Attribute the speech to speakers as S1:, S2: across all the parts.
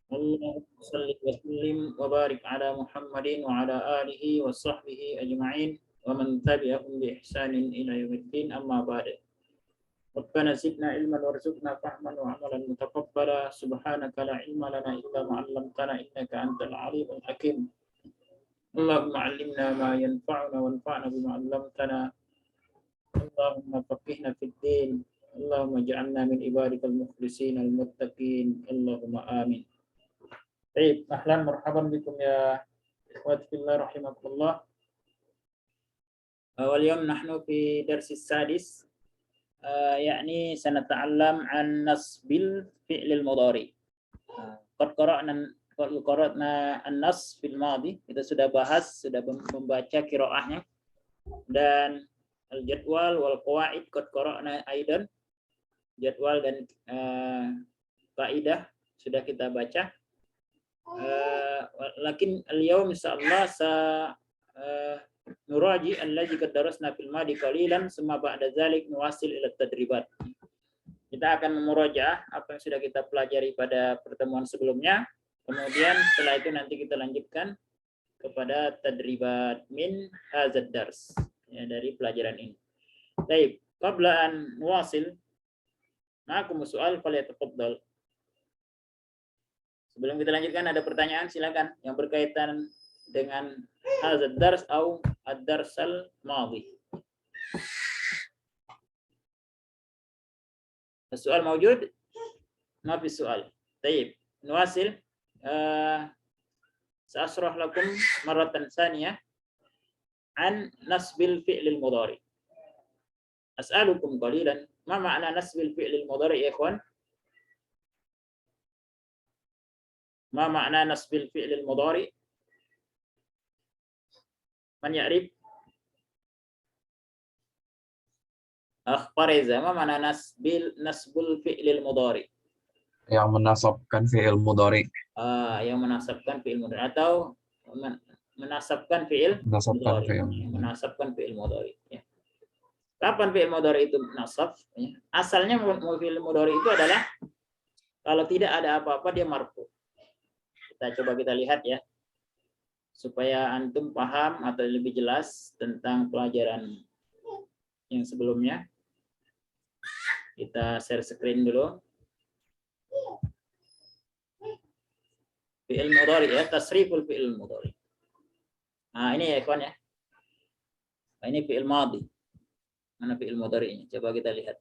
S1: اللهم صل وسلم وبارك على محمد وعلى آله وصحبه أجمعين ومن تبعهم بإحسان إلى يوم الدين. أما بعد. ربنا زدنا علما وارزقنا فهما وعملا متقبلا. سبحانك لا علم لنا إلا ما علمتنا إنك أنت العليم الحكيم. اللهم علمنا ما ينفعنا وانفعنا بما علمتنا. اللهم فقهنا في الدين. اللهم اجعلنا من عبادك المخلصين المتقين. اللهم آمين. Baik, ahlan marhaban bikum ya ikhwati fillah rahimakumullah. واليوم نحن في درس السادس يعني سنتعلم عن نصب الفعل المضارع. قد قرأنا النص في الماضي. Kita sudah bahas, sudah membaca qiraahnya, dan al-jadwal wal qawaid qad qara'na aidan. Jadwal dan kaidah sudah kita baca. Lakin al-yawm insyaallah nuraji allazi qad darasna fil madi qalilan summa ba'da dzalik nuwasil ila tadribat. Kita akan memurajaah apa yang sudah kita pelajari pada pertemuan sebelumnya. Kemudian setelah itu nanti kita lanjutkan kepada tadribat min hadzal dars, ya, dari pelajaran ini. Baik, qabla an nuwasil ma'akum su'al falyatafaddal. Sebelum kita lanjutkan, ada pertanyaan, silakan yang berkaitan dengan hadzal dars atau ad-darsal madhi. Soal موجود؟ ما في سؤال. طيب نواصل. سأشرح لكم مرة ثانية عن نصب الفعل المضارع. أسألكم قليلا ما معنى نصب الفعل المضارع يا إخوان؟ ما معنى نصب الفعل المضارع؟ من يعرف؟ أخ فريزة، ما معنى نصب الفعل المضارع؟
S2: Yang menasabkan fi'il mudhari.
S1: Yang menasabkan fi'il mudhari atau menasabkan fi'il mudhari. Menasabkan fi'il mudhari. Ya. Kapan fi'il mudhari itu nasab? Ya. Asalnya fi'il mudhari itu adalah kalau tidak ada apa-apa dia marfu. Kita lihat ya, supaya antum paham atau lebih jelas tentang pelajaran yang sebelumnya. Kita share screen dulu. Fi'il mudhari ya, tasriful fi'il mudhari. Nah, ini ya ikhwan ya. Nah, ini fi'il madhi. Mana fi'il mudhari ini? Coba kita lihat.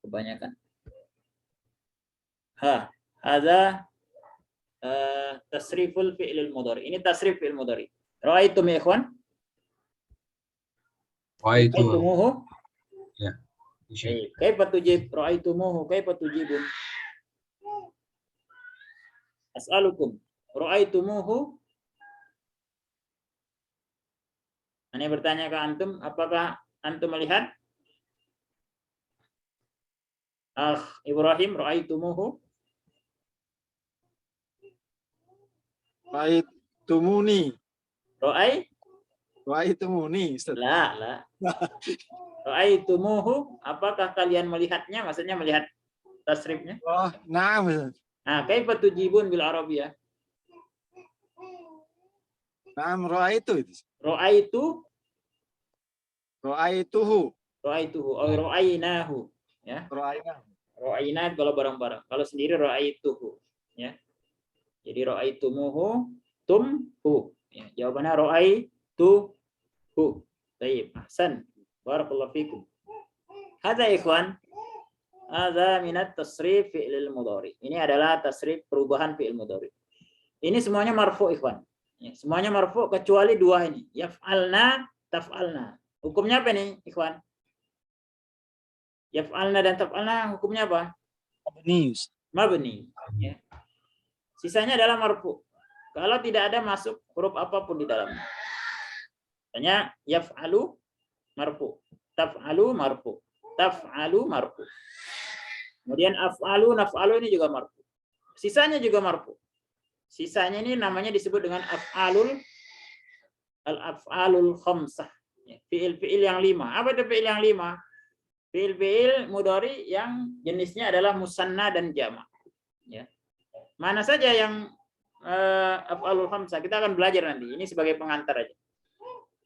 S1: Kebanyakan. Hadza tasriful fi'il mudhari. Ini tasrif fi'il mudhari. Ra'aitum ya ikhwan? Ra'aitumuhu?
S2: Ya.
S1: Kaifa tujib? Ra'aitumuhu kaifa tujibun? As'alukum. Ra'aitumuhu? Ini bertanya ke antum, apakah antum melihat? Ibrahim, ra'aitumuhu?
S3: Ra'aitumuni.
S1: Ra'aitumuni. La. Ra'aitumuhu, apakah kalian melihatnya? Maksudnya melihat tasrifnya?
S3: Oh, na'am.
S1: Nah, kaifa tujibun bil arabiyah?
S3: Na'am, ra'aitu.
S1: Ra'aituhu. Oh, ra'ainahu. Ya. Ra'aina kalau bareng-bareng. Kalau sendiri ra'aituhu. Ya. Jadi ra'aitumuhu tumhu. Ya, jawabannya ra'aituhu. Baik, ahsan. Barakallahu fikum. Hadza ikhwan, hadza minat tasrif fi'il mudhari. Ini adalah tasrif perubahan fi'il mudhari. Ini semuanya marfu ikhwan. Ya, semuanya marfu kecuali dua ini. Yaf'alna, taf'alna. Hukumnya apa nih ikhwan? Yaf'alna dan taf'alna hukumnya apa? Mabni. Ya. Sisanya adalah marfu. Kalau tidak ada masuk huruf apapun di dalamnya. Misalnya yaf'alu marfu, taf'alu marfu, taf'alu marfu. Kemudian af'alu, naf'alu ini juga marfu. Sisanya juga marfu. Sisanya ini namanya disebut dengan al-af'alul khamsah. Fi'il-fi'il yang 5. Apa itu fi'il yang 5? fiil mudhari yang jenisnya adalah musanna dan jamak. Ya. Mana saja yang af'alul khamsah, kita akan belajar nanti. Ini sebagai pengantar aja.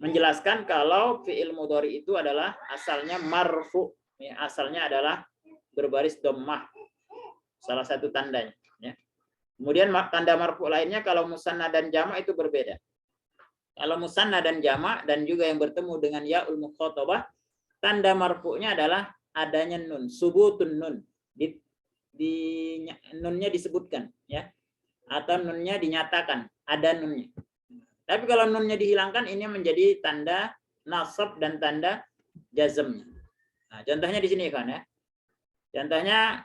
S1: Menjelaskan kalau fiil mudhari itu adalah asalnya marfu, ya, asalnya adalah berbaris dhammah. Salah satu tandanya, ya. Kemudian tanda marfu lainnya kalau musanna dan jamak itu berbeda. Kalau musanna dan jamak dan juga yang bertemu dengan yaul mukhatabah, tanda marfu'nya adalah adanya nun, subutun nun. Nunnya disebutkan, ya. Atau nunnya dinyatakan, ada nunnya. Tapi kalau nunnya dihilangkan, ini menjadi tanda nasab dan tanda jazmnya. Nah, contohnya di sini kan, ya. Contohnya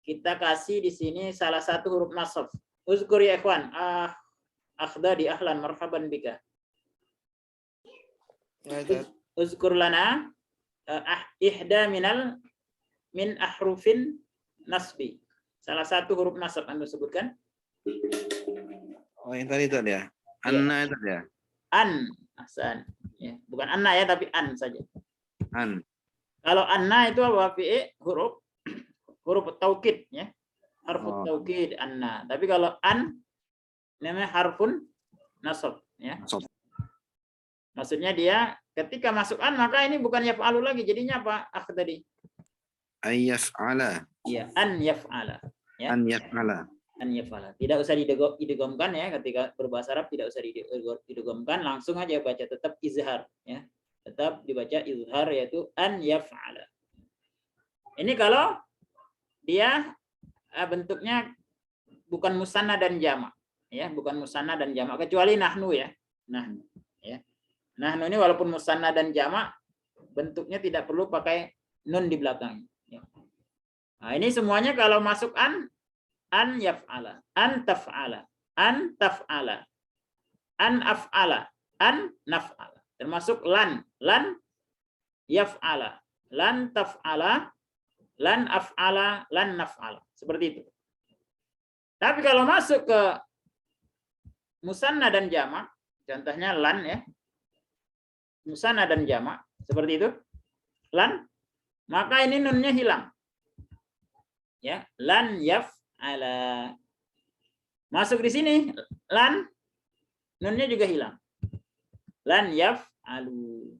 S1: kita kasih di sini salah satu huruf nasab. Uzkur ya ikhwan, akhdadi ahlan marhaban bika. Uzkur lana ihda min ahrufin nasbi. Salah satu huruf nasab Anda sebutkan.
S4: Oh, yang tadi itu ya. Anna itu ya.
S1: An, ahsan. Ya, bukan anna ya, tapi an saja.
S4: An.
S1: Kalau anna itu apa? Huruf taukid, ya. Harfut taukid anna. Tapi kalau an namanya harfun nasab, ya. Maksudnya dia ketika masuk an maka ini bukan yaf'alu lagi, jadinya apa? Tadi.
S4: Ayyaf'ala.
S1: Iya, an yaf'ala. Ya.
S4: An yaf'ala.
S1: An yaf'ala. Tidak usah didegamkan, ya, ketika berbahasa Arab tidak usah didegamkan, langsung aja baca, tetap izhar, ya. Tetap dibaca izhar, yaitu an yaf'ala. Ini kalau dia bentuknya bukan musanna dan jamak, ya, bukan musanna dan jamak, kecuali nahnu, ya. Nahnu, ya. Nahnu ini walaupun musanna dan jamak bentuknya tidak perlu pakai nun di belakangnya, ya. Nah, ini semuanya kalau masuk an yaf'ala, an taf'ala, an taf'ala, an af'ala, an naf'ala. Termasuk lan yaf'ala, lan taf'ala, lan af'ala, lan naf'ala. Seperti itu. Tapi kalau masuk ke musanna dan jamak, contohnya lan, ya. Musanna dan jamak, seperti itu. Lan, maka ini nunnya hilang. Ya, lan yaf'ala. Masuk di sini, lan, nunnya juga hilang. Lan yaf'alu.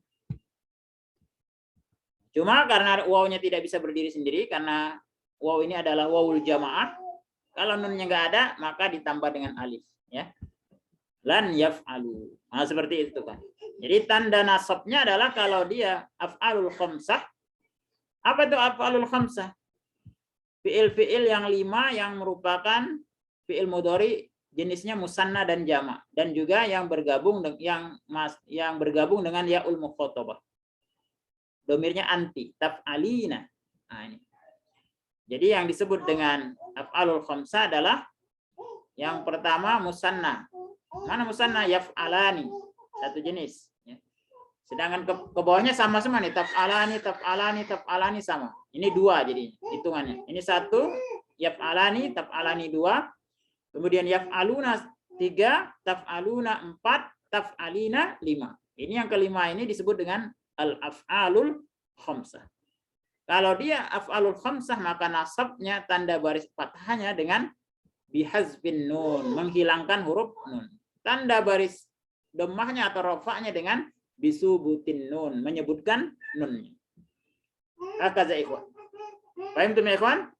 S1: Cuma karena wawnya tidak bisa berdiri sendiri, karena waw ini adalah wawul jamaah. Kalau nunnya nggak ada, maka ditambah dengan alif, ya. Lan yaf'alu. Nah, seperti itu kan. Jadi tanda nasabnya adalah kalau dia af'alul khamsah. Apa itu af'alul khamsah? Fiil-fiil yang 5 yang merupakan fiil mudhari jenisnya musanna dan jamak, dan juga yang bergabung dengan yaul mukhatabah. Domirnya anti, taf'alina. Nah, ini. Jadi yang disebut dengan af'alul khamsah adalah yang pertama musanna. Mana musanna? Yaf'alani. Satu jenis. Ya. Sedangkan ke bawahnya sama semua nih. Taf'alani, taf'alani, taf'alani sama. Ini 2 jadi hitungannya. Ini 1, yaf'alani, taf'alani 2. Kemudian yaf'aluna 3, taf'aluna 4, taf'alina 5. Ini yang kelima ini disebut dengan al-af'alul khamsah. Kalau dia af'alul khamsah maka nasabnya tanda baris fathahnya dengan bihazbin nun, menghilangkan huruf nun. Tanda baris dhammahnya atau rafa'nya dengan bisubutin nun, menyebutkan nunnya. Hakaza ikhwan. Paham tuh, ikhwan?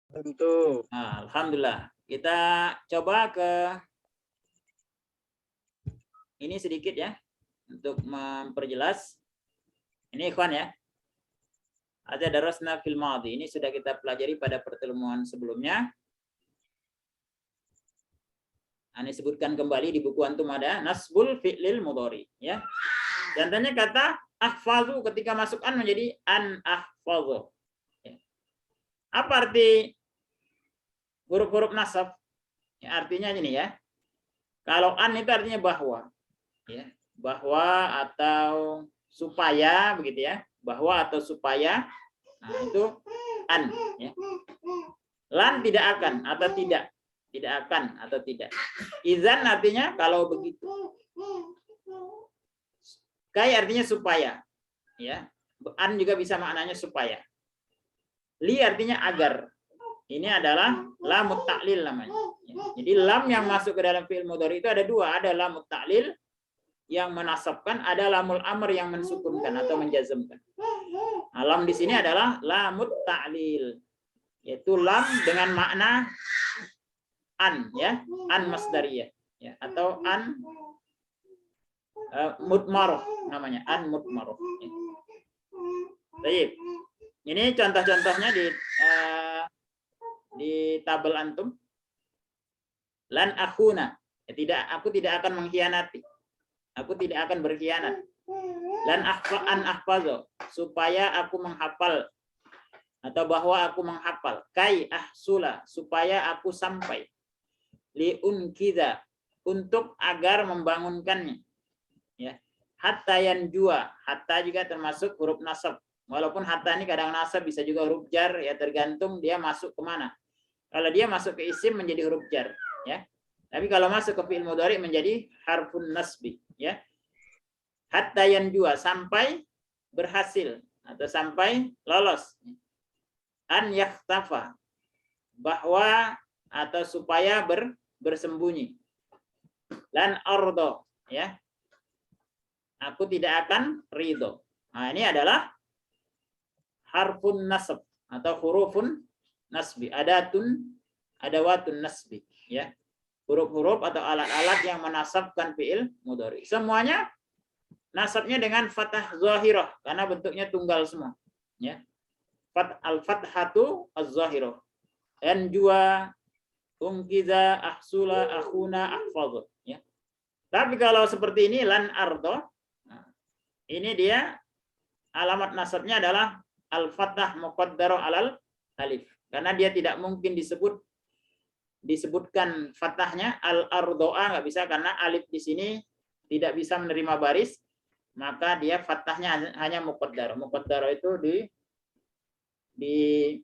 S3: Tentu.
S1: Nah, alhamdulillah. Kita coba ke ini sedikit, ya, untuk memperjelas. Ini ikhwan, ya. Ada darasna fil madhi. Ini sudah kita pelajari pada pertemuan sebelumnya. Ini sebutkan kembali di buku antum ada nasbul fi'lil mudhari, ya. Contohnya kata ahfazu ketika masuk an menjadi an ahfazu. Ya. Apa arti huruf-huruf nasab? Ya, artinya ini, ya. Kalau an itu artinya bahwa, ya. Bahwa atau supaya, begitu, ya. Bahwa atau supaya. Nah, itu an, ya. Lan tidak akan atau tidak. Tidak akan atau tidak. Izan artinya kalau begitu. Kai artinya supaya. ya. An juga bisa maknanya supaya. Li artinya agar. Ini adalah lamut ta'lil namanya. Jadi lam yang masuk ke dalam fi'il mudhari itu ada dua. Ada lamut ta'lil yang menasabkan, ada lamul amr yang mensukunkan atau menjazmkan. Nah, lam di sini adalah lamut ta'lil, yaitu lam dengan makna an, ya, an masdariyah, ya, atau an mudmaroh namanya, an mudmaroh. Ya. Baik. Ini contoh-contohnya di tabel antum. Lan akhuna, ya, aku tidak akan mengkhianati. Aku tidak akan berkhianat. Lan an ahfazo, supaya aku menghafal atau bahwa aku menghafal. Kai ahsula, supaya aku sampai. Li unkidha, untuk agar membangunkannya. Ya. Hatta yanjua, hatta juga termasuk huruf nasab. Walaupun hatta ini kadang nasab bisa juga huruf jar, ya tergantung dia masuk kemana. Kalau dia masuk ke isim menjadi huruf jar, ya. Tapi kalau masuk ke fi'il mudhari menjadi harfun nasbi, ya. Hatta yanjua, sampai berhasil atau sampai lolos. An yakhtafa, bahwa atau supaya bersembunyi. Lan ardo, ya. Aku tidak akan ridho. Nah, ini adalah harfun nasab atau hurufun nasbi, adawatun nasbi, ya. Huruf-huruf atau alat-alat yang menasabkan fi'il mudhari. Semuanya nasabnya dengan fathah zahirah karena bentuknya tunggal semua, ya. Al-fathatu az-zahirah. Anjua, unkiza, ahsula, akhuna, ahfadhu, ya. Tapi kalau seperti ini lan ardo, ini dia alamat nasabnya adalah al-fathah muqaddarah alal alif. Karena dia tidak mungkin disebutkan fathahnya, al-ardoa nggak bisa karena alif di sini tidak bisa menerima baris, maka dia fathahnya hanya muqaddarah. Muqaddarah itu di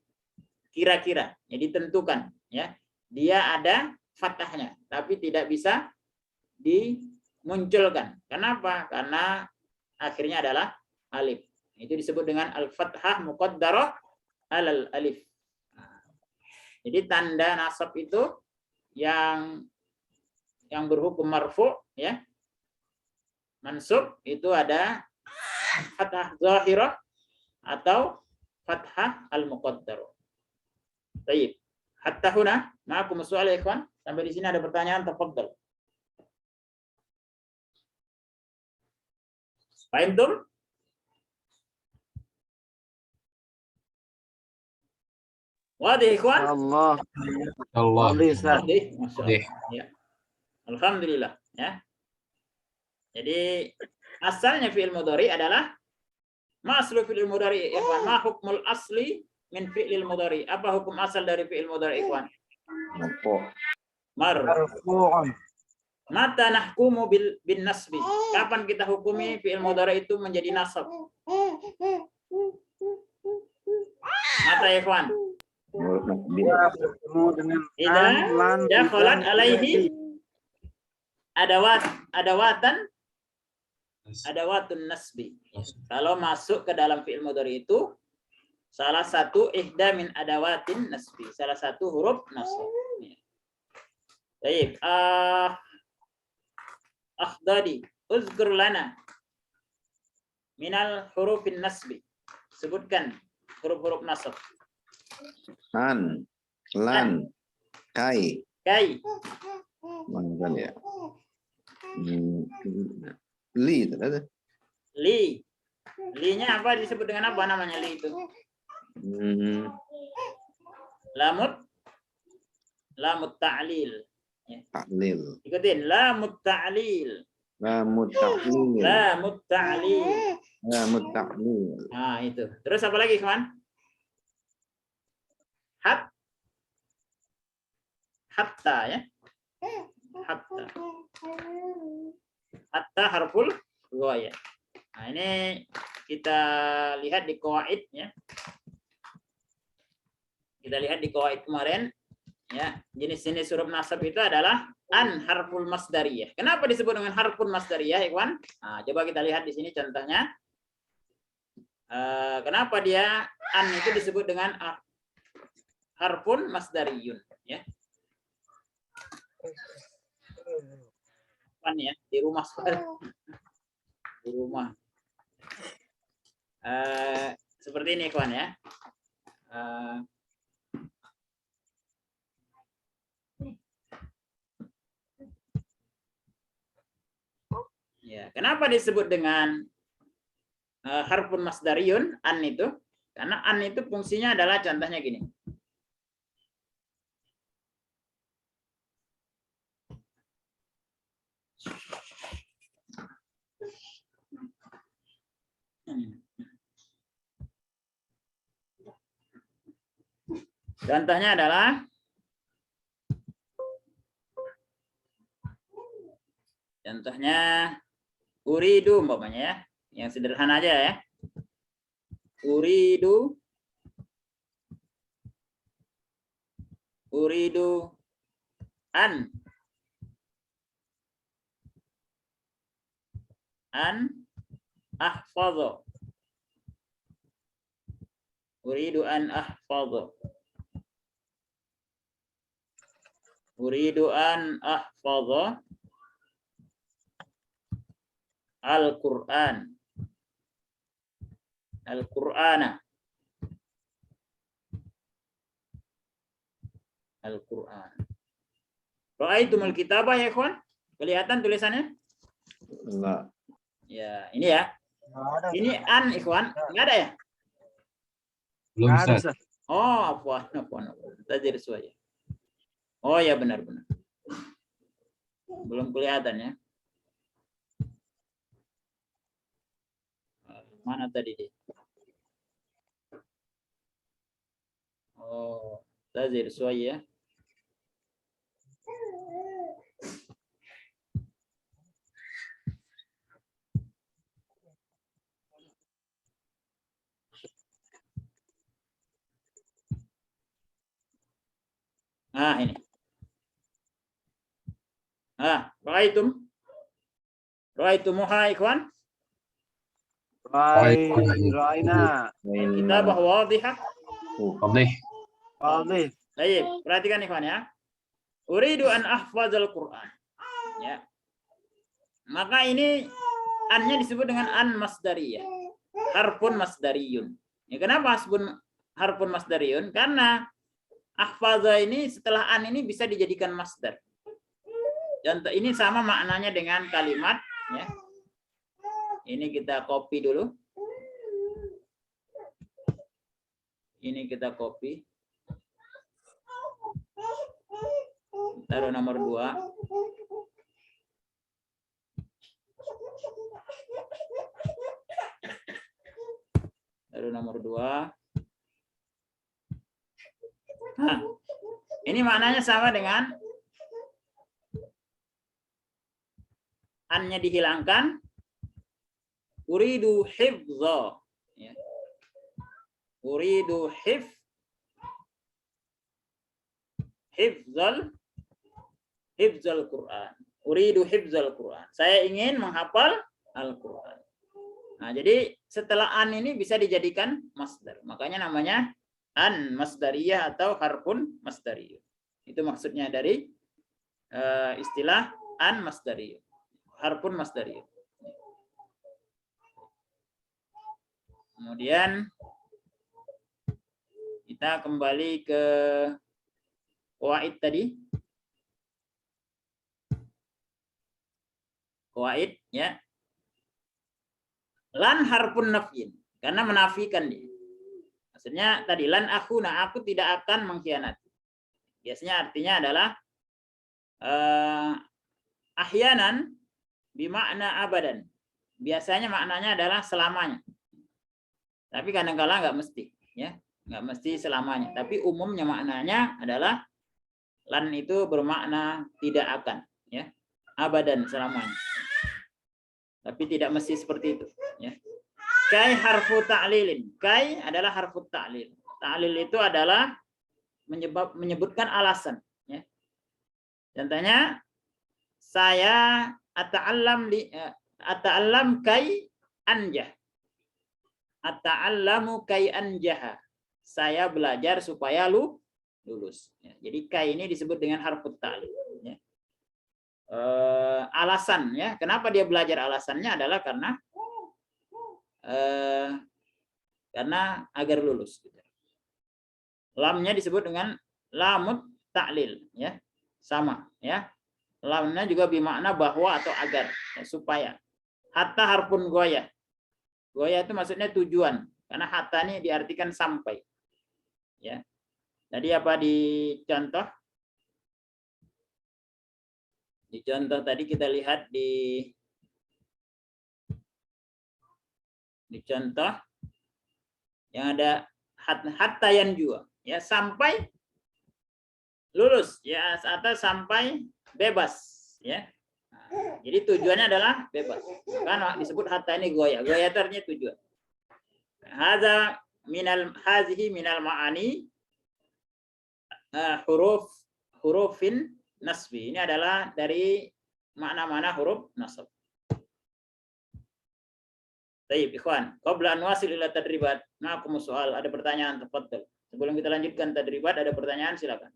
S1: kira-kira, ya, ditentukan, ya. Dia ada fathahnya, tapi tidak bisa dimunculkan. Kenapa? Karena akhirnya adalah alif. Itu disebut dengan al-fathah muqaddarah alal alif. Jadi tanda nasab itu yang berhukum marfu, ya. Mansub itu ada fathah zahirah atau fathah al-muqaddarah. Baik. Hatta huna, ma'akum soal ya ikhwan. Sampai di sini ada pertanyaan, tafadhal. Paham tuh? Wadih ikhwan?
S3: Allah.
S2: Allah.
S1: Wadih, Masya
S2: Wadih.
S1: Allah. Ya. Alhamdulillah, ya. Jadi asalnya fi'il mudhari adalah maslu fi'il mudhari, ikhwan. Ma hukmul asli min fi'il mudhari. Apa hukum asal dari fi'il mudhari, ikhwan?
S3: Marfu'un.
S1: Mata nahkumu bin nasbi. Kapan kita hukumi fi'il mudhari itu menjadi nasab? Mata, ikhwan.
S3: Bertemu dengan
S1: Idza
S3: lan,
S1: dakhalat
S3: dan
S1: alaihi adawatun nasbi. Kalau masuk ke dalam fi'il mudhari itu salah satu ihda min adawatin nasbi, salah satu huruf nasab. Baik, akhdadi uzkur lana minal hurufin nasbi. Sebutkan huruf-huruf nasab.
S4: An, lan, kai.
S1: Kai,
S4: Mana ya? Li, ada.
S1: li. Li-nya apa disebut dengan apa namanya li itu? Lamut ta'lil.
S4: Ta'lil.
S1: Ikutin, lamut ta'lil.
S4: Lamut ta'lil.
S1: Lamut ta'lil.
S4: Lamut ta'lil.
S1: Nah, itu. Terus apa lagi, kawan? Hatta, ya. Hatta harful ghaya. Nah, ini kita lihat di qawaid, ya. Kita lihat di qawaid kemarin, ya. Jenis-jenis huruf nasab itu adalah an harful masdariyah. Kenapa disebut dengan harful masdariyah, ikhwan? Nah, coba kita lihat di sini contohnya. Kenapa dia an itu disebut dengan harfun masdariyun, ya? Kan ya di rumah di rumah. Seperti ini kawan ya. Ya, kenapa disebut dengan harfun masdariyun an itu? Karena an itu fungsinya adalah contohnya gini. Contohnya adalah uridu umpamanya ya. Yang sederhana aja ya. Uridu an ahfadha. Uridu an ahfadha. Uridu an ahfadha Al-Qur'an. Al-Qur'ana. Al-Qur'an. Ra'aitumul kitabah ya, ikhwan? Kelihatan tulisannya?
S4: Enggak.
S1: Ya, ini ya. Ini an, ikhwan. Enggak ada ya?
S2: Belum,
S3: Nggak ada,
S2: Ustaz.
S3: Ustaz.
S1: Oh, apa? Tajir suaya. Oh ya, benar-benar. Belum kelihatan ya. Mana tadi dia? Oh, tajir suaya. Nah, ini. Ra'aitumuha ikhwan?
S3: Raina.
S1: Kitabah wadihah.
S2: Fadih.
S3: Fadih.
S1: Baik, perhatikan ikhwan ya. Uridu an ahfazal Qur'an. Ya. Maka ini an-nya disebut dengan an masdariyah. Harfun masdariyun. Ya, kenapa disebut harfun masdariyun? Karena ahfaza ini setelah an ini bisa dijadikan masdar. Contoh ini sama maknanya dengan kalimat ya. Ini kita copy dulu. Ini kita copy. Taruh nomor 2. Taruh nomor 2. Nah, ini maknanya sama dengan an-nya dihilangkan. Uridu hifdza. Ya. Uridu hifzal Qur'an. Uridu hifzal Qur'an. Saya ingin menghafal Al-Qur'an. Nah, jadi setelah an ini bisa dijadikan masdar. Makanya namanya an masdariyah atau harfun masdariyah. Itu maksudnya dari istilah an masdariyah. Harfun masdariyah. Kemudian kita kembali ke qawaid tadi. Qawaid ya. Lan harfun nafyin, karena menafikan dia. Maksudnya tadi lan akhuna, aku tidak akan mengkhianati. Biasanya artinya adalah ahyanan bimakna abadan. Biasanya maknanya adalah selamanya. Tapi kadang-kala nggak mesti, ya, nggak mesti selamanya. Tapi umumnya maknanya adalah lan itu bermakna tidak akan, ya, abadan selamanya. Tapi tidak mesti seperti itu, ya. Kai harfu ta'lilin. Kai adalah harfu ta'lil. Ta'lil itu adalah menyebutkan alasan, ya. Contohnya saya ata'allam kai anjah. Ata'allamu kai anjaha. Saya belajar supaya lulus. Ya, jadi kai ini disebut dengan harfut ta'lil. Ya. Alasan ya, kenapa dia belajar, alasannya adalah karena agar lulus. Lamnya disebut dengan lamut ta'lil, ya, sama, ya. Lamnya juga bermakna bahwa atau agar, ya, supaya. Hatta harfun goyah. Goyah itu maksudnya tujuan, karena hatta ini diartikan sampai, ya. Jadi apa di contoh? Di contoh tadi kita lihat di contoh yang ada hatta yanjua, ya, sampai lulus, ya, atau sampai bebas, ya. Jadi tujuannya adalah bebas. Karena disebut hatta ini goyah. Goyah itu artinya tujuan. Hazihi minal ma'ani hurufin nasbi. Ini adalah dari makna-makna huruf nasab. Baik, ikhwan. Qabla an wasil ila tadribat. Ma'akum soal. Ada pertanyaan, tafadhal. Sebelum kita lanjutkan tadribat, ada pertanyaan, silakan.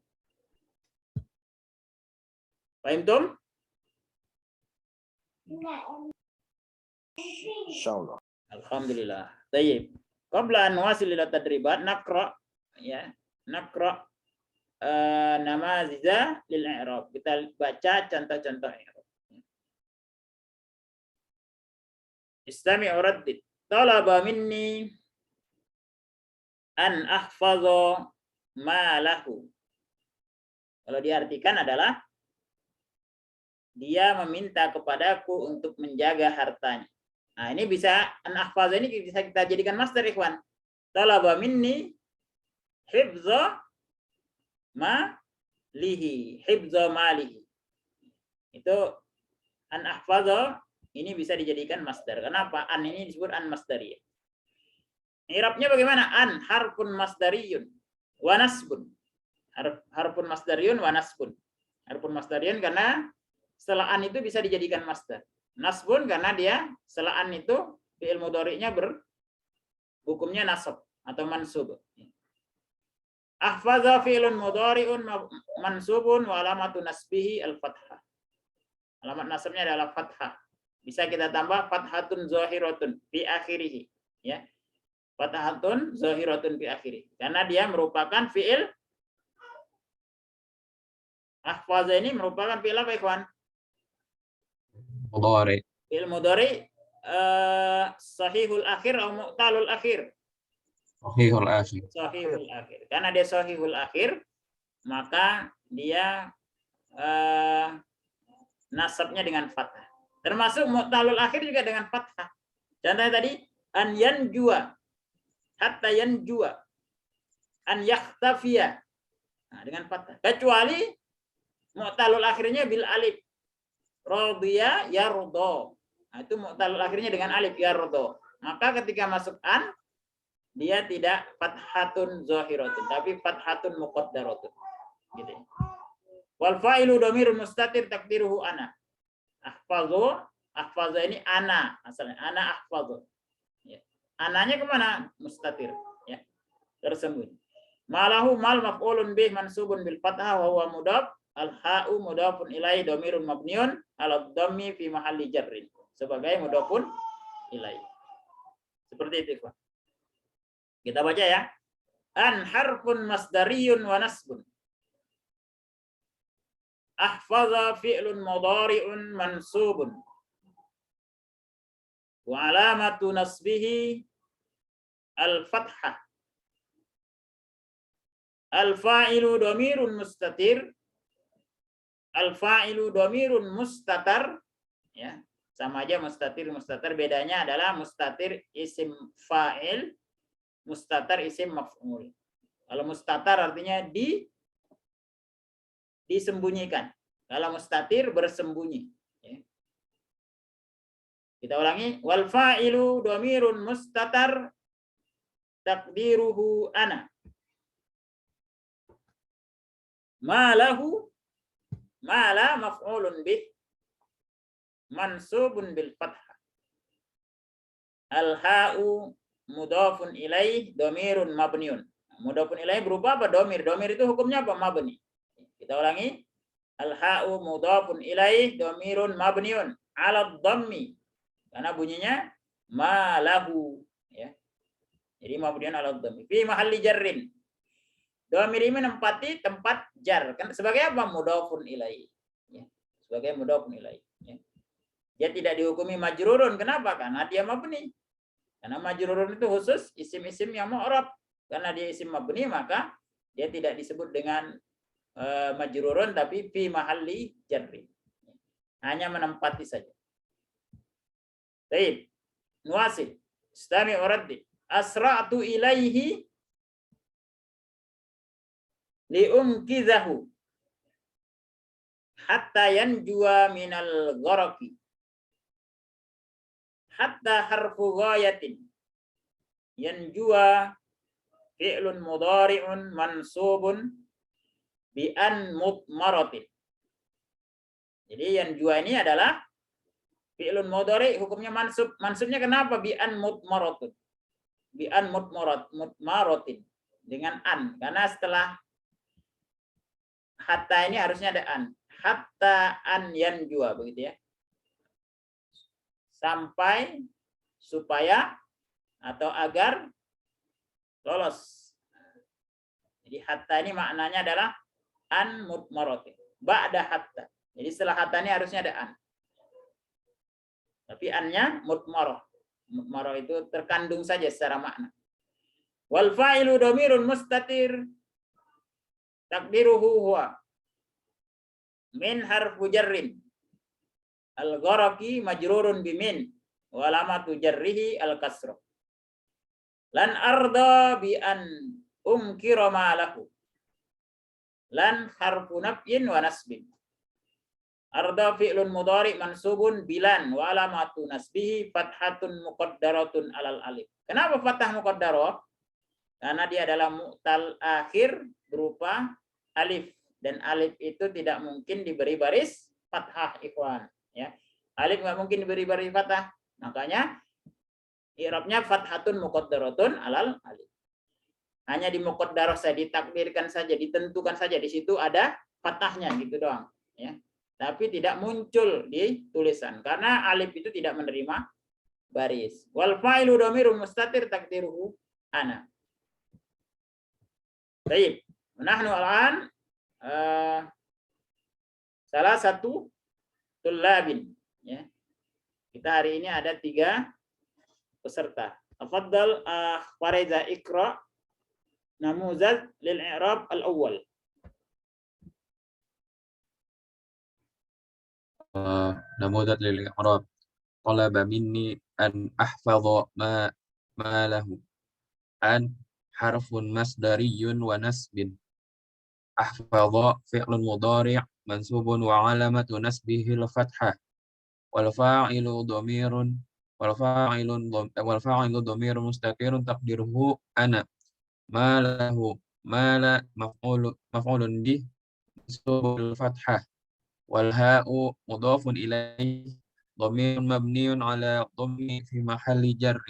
S1: Paham?
S3: Insyaallah.
S1: Alhamdulillah. Baik. Qabla an wasil ila tadribat, naqra, ya. Naqra namaziza lil i'rab. Kita baca contoh-contoh i'rab. Istami' uraddid. Talaba minni an ahfaza ma lahu. Kalau diartikan adalah dia meminta kepadaku untuk menjaga hartanya. Nah, ini bisa an ahfaza ini bisa kita jadikan masdar, ikhwan. Talaba minni hifza malihi, hifza malihi. Itu an ahfaza ini bisa dijadikan masdar. Kenapa? An ini disebut an masdariyah. I'rabnya bagaimana? An harfun masdariyun wa nasbun. Harfun masdariyun wa nasbun. Harfun masdariyun karena setelah an itu bisa dijadikan masdar. Nasbun karena dia setelah an itu fi'il mudhari'nya hukumnya nasab atau mansub. Ahfaza fi'lun mudhari'un mansubun wa alamatu nasbihi al-fathah. Alamat nasabnya adalah fathah. Bisa kita tambah fathatun zahiratun fi akhirih, ya. Fathatun zahiratun fi akhirih. Karena dia merupakan fi'il. Ahfaza ini merupakan fi'il apa, ikhwan?
S2: Mudhari.
S1: Fi'il mudhari sahihul akhir atau mu'talul akhir.
S2: Sahihul akhir.
S1: Sahihul akhir. Karena dia sahihul akhir, maka dia nasabnya dengan fathah. Termasuk mu'talul akhir juga dengan fathah. Contohnya tadi an yanjua, hatta yanjua, an yakhtafiya. Nah, dengan fathah. Kecuali mu'talul akhirnya bil alif. Radiya yardo. Nah, itu mu'talul akhirnya dengan alif, yardo. Maka ketika masuk an, dia tidak fathatun zahiratun, tapi fathatun muqaddaratun. Gitu. Wal fa'ilu dhamirun mustatir takdiruhu ana. Ahfazu ini ana, asalnya ana ahfazu. Ya. Ananya kemana? Mustatir, ya. Tersembunyi. Malahu mal maf'ulun bih mansubun bil fathah wa huwa mudhaf. Al-ha'u mudhafun ilaihi dhamirun mabniun 'ala dhammi fi mahalli jarrin. Sebagai mudhafun ilaihi. Seperti itu, Pak. Kita baca ya. An harfun masdariyun wa nasbun. Ahfaza fi'lun mudhari'un mansubun. Wa alamatu nasbihi al-fathah. Al-fa'ilu dhamirun mustatir. Al-fa'ilu dhamirun mustatar, ya, sama aja mustatir mustatar, bedanya adalah mustatir isim fa'il, mustatar isim maf'ul. Kalau mustatar artinya disembunyikan. Kalau mustatir bersembunyi, ya. Kita ulangi, wal fa'ilu dhamirun mustatar takdiruhu ana. Mala maf'ulun bih mansubun bil fathah. Al-ha'u mudhafun ilaih dhamirun mabniun. Mudhafun ilaih berupa apa? Dhamir. Dhamir itu hukumnya apa? Mabni. Kita ulangi. Al-ha'u mudhafun ilaih dhamirun mabniun 'ala dhammi. Karena bunyinya ma lahu, ya. Jadi mabniun 'ala dhammi. Fi mahalli jarrin. Dhamir ini menempati tempat jar. Kan sebagai apa? Mudhafun ilaih. Ya. Sebagai mudhafun ilaih. Ya. Dia tidak dihukumi majrurun. Kenapa? Karena dia mabni. Karena majrurun itu khusus isim-isim yang mu'rab. Karena dia isim mabni, maka dia tidak disebut dengan majrurun, tapi fi mahalli jarri. Hanya menempati saja. Baik. Nuwasil. Istami uraddi. Asra'tu ilaihi li'unkizahu hatta yanjua minal gharaqi. Hatta harfu ghayatin. Yanjua fi'lun mudhari'un mansubun bi an mutmaratin. Jadi yanjua ini adalah fi'lun mudhari, hukumnya mansub. Mansubnya kenapa? Bi an mutmaratun. Bi an mutmaratin. Dengan an. Karena setelah hatta ini harusnya ada an. Hatta an yanjua, begitu ya. Sampai, supaya, atau agar lolos. Jadi hatta ini maknanya adalah an mutmaratin. Ba'da hatta. Jadi setelah hatta ini harusnya ada an. Tapi annya mutmarah. Mutmarah itu terkandung saja secara makna. Wal fa'ilu dhamirun mustatir takdiruhu huwa min harfu jarrin. Al-gharaqi majrurun bimin wa alamatu jarrihi al-kasrah. Lan arda bi an umkira ma lahu. Lan harfu nafyin wa nasbin. Arda fi'lun mudhari mansubun bilan wa alamatu nasbihi fathatun muqaddaratun alal alif. Kenapa fathah muqaddarah? Karena dia adalah mu'tal akhir berupa alif, dan alif itu tidak mungkin diberi baris fathah, ikhwan, ya. Alif nggak mungkin diberi baris fathah. Makanya i'rabnya fathatun muqaddaratun alal alif. Hanya di muqaddarah saja, ditakdirkan saja, ditentukan saja, di situ ada fathahnya gitu doang, ya. Tapi tidak muncul di tulisan karena alif itu tidak menerima baris. Wal fa'ilu dhamirun mustatir takdiruhu ana. Baik. Nahnu al'an salah satu tullabin, ya. Kita hari ini ada 3 peserta. Tafadhal Fariza Iqra namuzaj lil i'rab al-awwal.
S2: نموذج للإعراب طلب مني أن أحفظ ما له أن حرف مصدري ونسب أحفظ فعل مضارع منصوب وعلامة نسبه الفتحة والفاعل ضمير مستتر تقديره أنا ما له ما لا مفعول به منصوب الفتحة والهاء مضاف إليه ضمير مبني على ضم في محل جر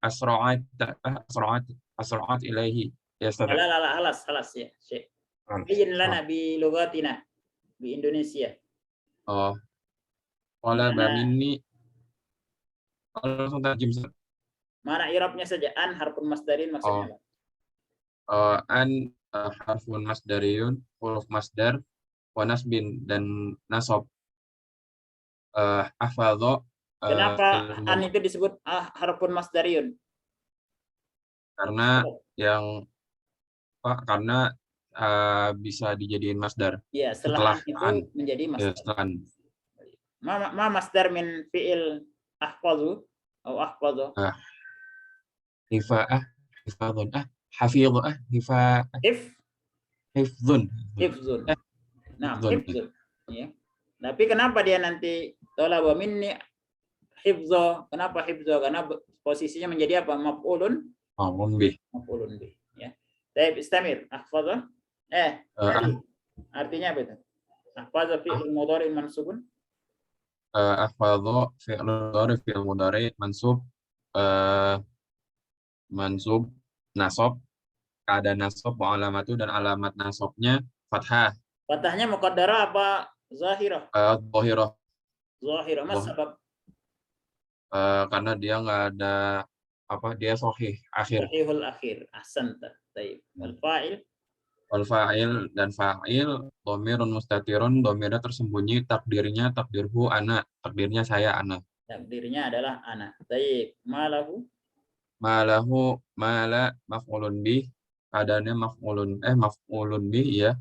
S2: أسرعت إليه يا سلام.
S1: لا خلاص ya Syekh. Bayin lana bi lughatina bi Indonesia.
S2: Talaba minni. Langsung terjemah.
S1: Mana i'rabnya saja? An harfun masdarin maksudnya.
S2: An harfun masdariyun, huruf masdar, wa nasbin, dan nasab. Hafadha.
S1: Kenapa an itu disebut harfun masdariyun?
S2: Karena karena bisa dijadiin masdar.
S1: Ya, setelah itu an menjadi masdar. Ma masdar min fi'il ahfazu atau ahfazu?
S2: Hifadhun. Hafidhun. Hifdhun.
S1: Nah, hifdhun. Ya. Tapi kenapa dia nanti talaba minni hifdho? Kenapa hifdho? Karena posisinya menjadi apa? Maf'ulun bih. Maf'ulun bih. Ya. Baik, istamir. Ahfadha.
S2: Artinya
S1: artinya apa itu? Ahfadha fi'il mudhari mansubun.
S2: ahfadhu fi'l mudhari fi'l mudhari mansub mansub nasab, keadaan nasab wa alamatu dan alamat nasabnya fathah
S1: Fathahnya muqaddarah apa zahirah?
S2: dhahirah
S1: Zahirah. Mas
S2: Dhahirah.
S1: sebab
S2: karena dia nggak ada dia sahih akhir.
S1: sahihul akhir. Ahsanta. Baik. Al-fa'il
S2: Wal fa'il dan fa'il dhamirun mustatirun, dhamirnya tersembunyi, takdirnya takdirhu ana, takdirnya saya ana.
S1: takdirnya adalah ana. Baik. Malahu
S2: Malahu mala maf'ulun bih, keadaannya maf'ulun bih ya.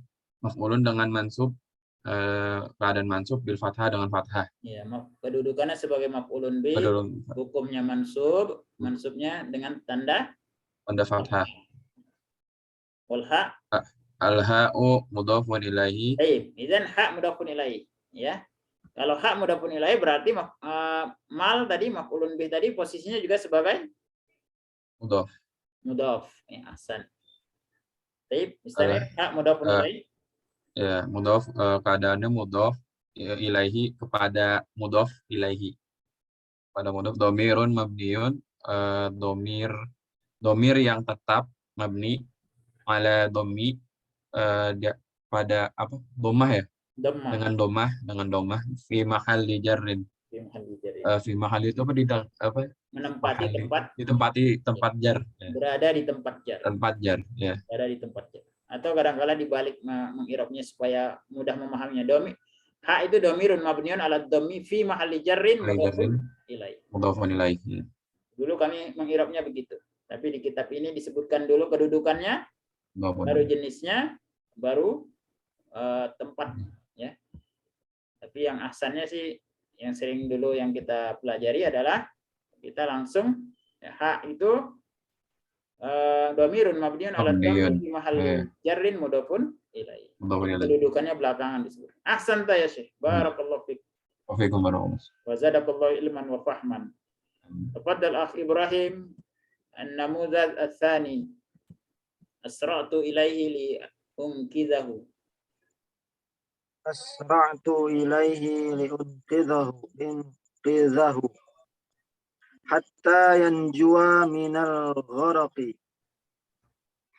S2: Maf'ulun dengan mansub keadaan mansub bil fathah dengan fathah.
S1: ya, kedudukannya sebagai maf'ulun bih,
S2: Kedulun
S1: hukumnya mansub, mansubnya dengan tanda
S2: fathah.
S1: wal ha.
S2: Al-ha'u mudhafun ilaihi.
S1: Baik. Idzan ha mudhafun ilaihi, ya. Kalau ha mudhafun ilaihi berarti mal tadi maf'ulun bih tadi posisinya juga sebagai
S2: Mudhaf.
S1: mudhaf. Ya, ahsan. Baik, istamir ha mudhafun ilaihi.
S2: Ya, mudhaf keadaannya mudhaf ilaihi kepada mudhaf ilaihi. Pada mudhaf dhamirun mabniun dhamir yang tetap mabni ala dhammi pada dhammah ya?
S1: Dhammah.
S2: Dengan dhammah fi mahalli jarrin. Fi mahalli itu
S1: Menempati tempat.
S2: Ditempati tempat jar. Ya.
S1: Berada di tempat jar.
S2: Tempat jar, ya.
S1: Berada di tempat jar. Atau kadang-kala dibalik mengirabnya supaya mudah memahaminya. Ha itu dhamirun mabniun ala dhammi fi mahalli jarrin mudhafun ilaihi.
S2: Mudhafun ilaihi.
S1: Dulu kami mengirabnya begitu. Tapi di kitab ini disebutkan dulu kedudukannya, baru jenisnya, baru tempat, ya. Tapi yang ahsannya sih, yang sering dulu yang kita pelajari adalah kita langsung ha itu dhamirun mabniun ala dhammi fi mahalli jarrin mudhafun ilaihi. Kedudukannya belakangan disebut. Ahsanta ya Syekh. Barakallahu fiik.
S2: Wa fiikum barakallahu.
S1: Wa zadakallahu ilman wa fahman. Tafadhal akh Ibrahim an-namudhaj ats-tsani. Asra'tu ilaihi li unqidhahu.
S3: Asra'tu ilaihi liunqidhahu hatta yanjuwa minal gharaqi.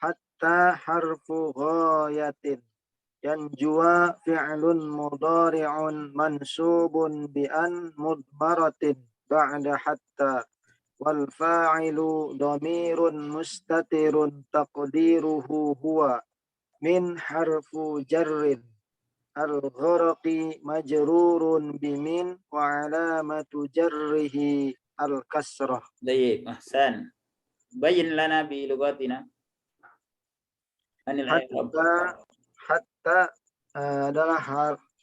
S3: Hatta harfu ghayatin. Yanjuwa fi'lun mudhari'un mansubun bi an mudmaratin ba'da hatta. Wal fa'ilu dhamirun mustatirun taqdiruhu huwa min harfu jarrin. Al-gharaqi majrurun bimin wa alamatu jarrihi al-kasrah.
S1: Baik, ahsan. Bayin lana bi lughatina. Anil hatta adalah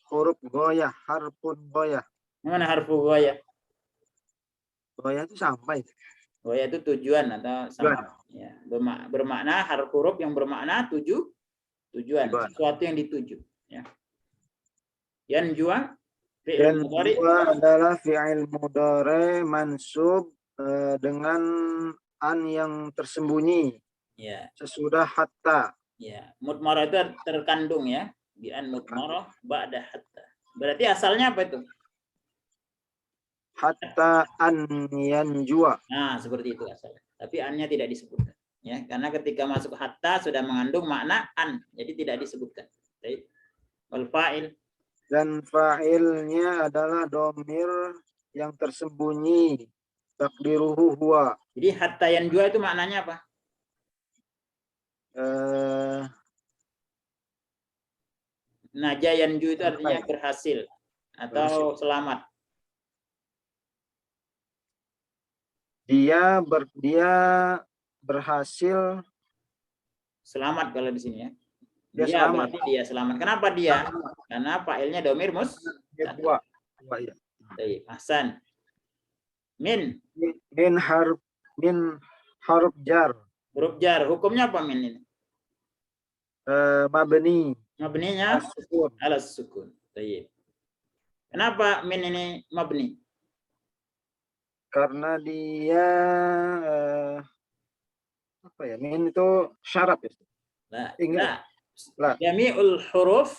S1: huruf ghoyah, harfun ghoyah. Mana harfu ghoyah?
S3: Ghoyah itu sampai.
S1: Ghoyah itu tujuan atau sampai. Ya, bermakna huruf yang bermakna tujuan, sesuatu yang dituju, ya. Yanjua fi'il mudhari
S3: adalah fi'il mudhari mansub dengan an yang tersembunyi.
S1: Ya.
S3: Sesudah hatta.
S1: Ya, mudmarah itu terkandung ya. Bi an mudmarah ba'da hatta. Berarti asalnya apa itu?
S3: Hatta an yanjua.
S1: Nah, seperti itu asalnya. Tapi an-nya tidak disebutkan. Ya, karena ketika masuk hatta sudah mengandung makna an, jadi tidak disebutkan. Baik. Wal fa'il.
S3: Dan fa'ilnya adalah dhamir yang tersembunyi. Takdiruhu huwa.
S1: Jadi hatta yanjua itu maknanya apa? Naja yanju itu artinya berhasil atau selamat.
S3: Dia berhasil
S1: selamat kalau di sini ya.
S3: Dia selamat.
S1: Dia selamat. Kenapa dia? Karena fa'ilnya dhamir
S3: dua. Ya.
S1: Baik, ahsan. Min
S3: harf jar.
S1: Huruf jar. Hukumnya apa min ini?
S3: Mabni.
S1: Mabninya alas sukun. Baik. Kenapa min ini mabni?
S3: Karena dia apa ya? Min itu syarat ya.
S1: Jami'ul huruf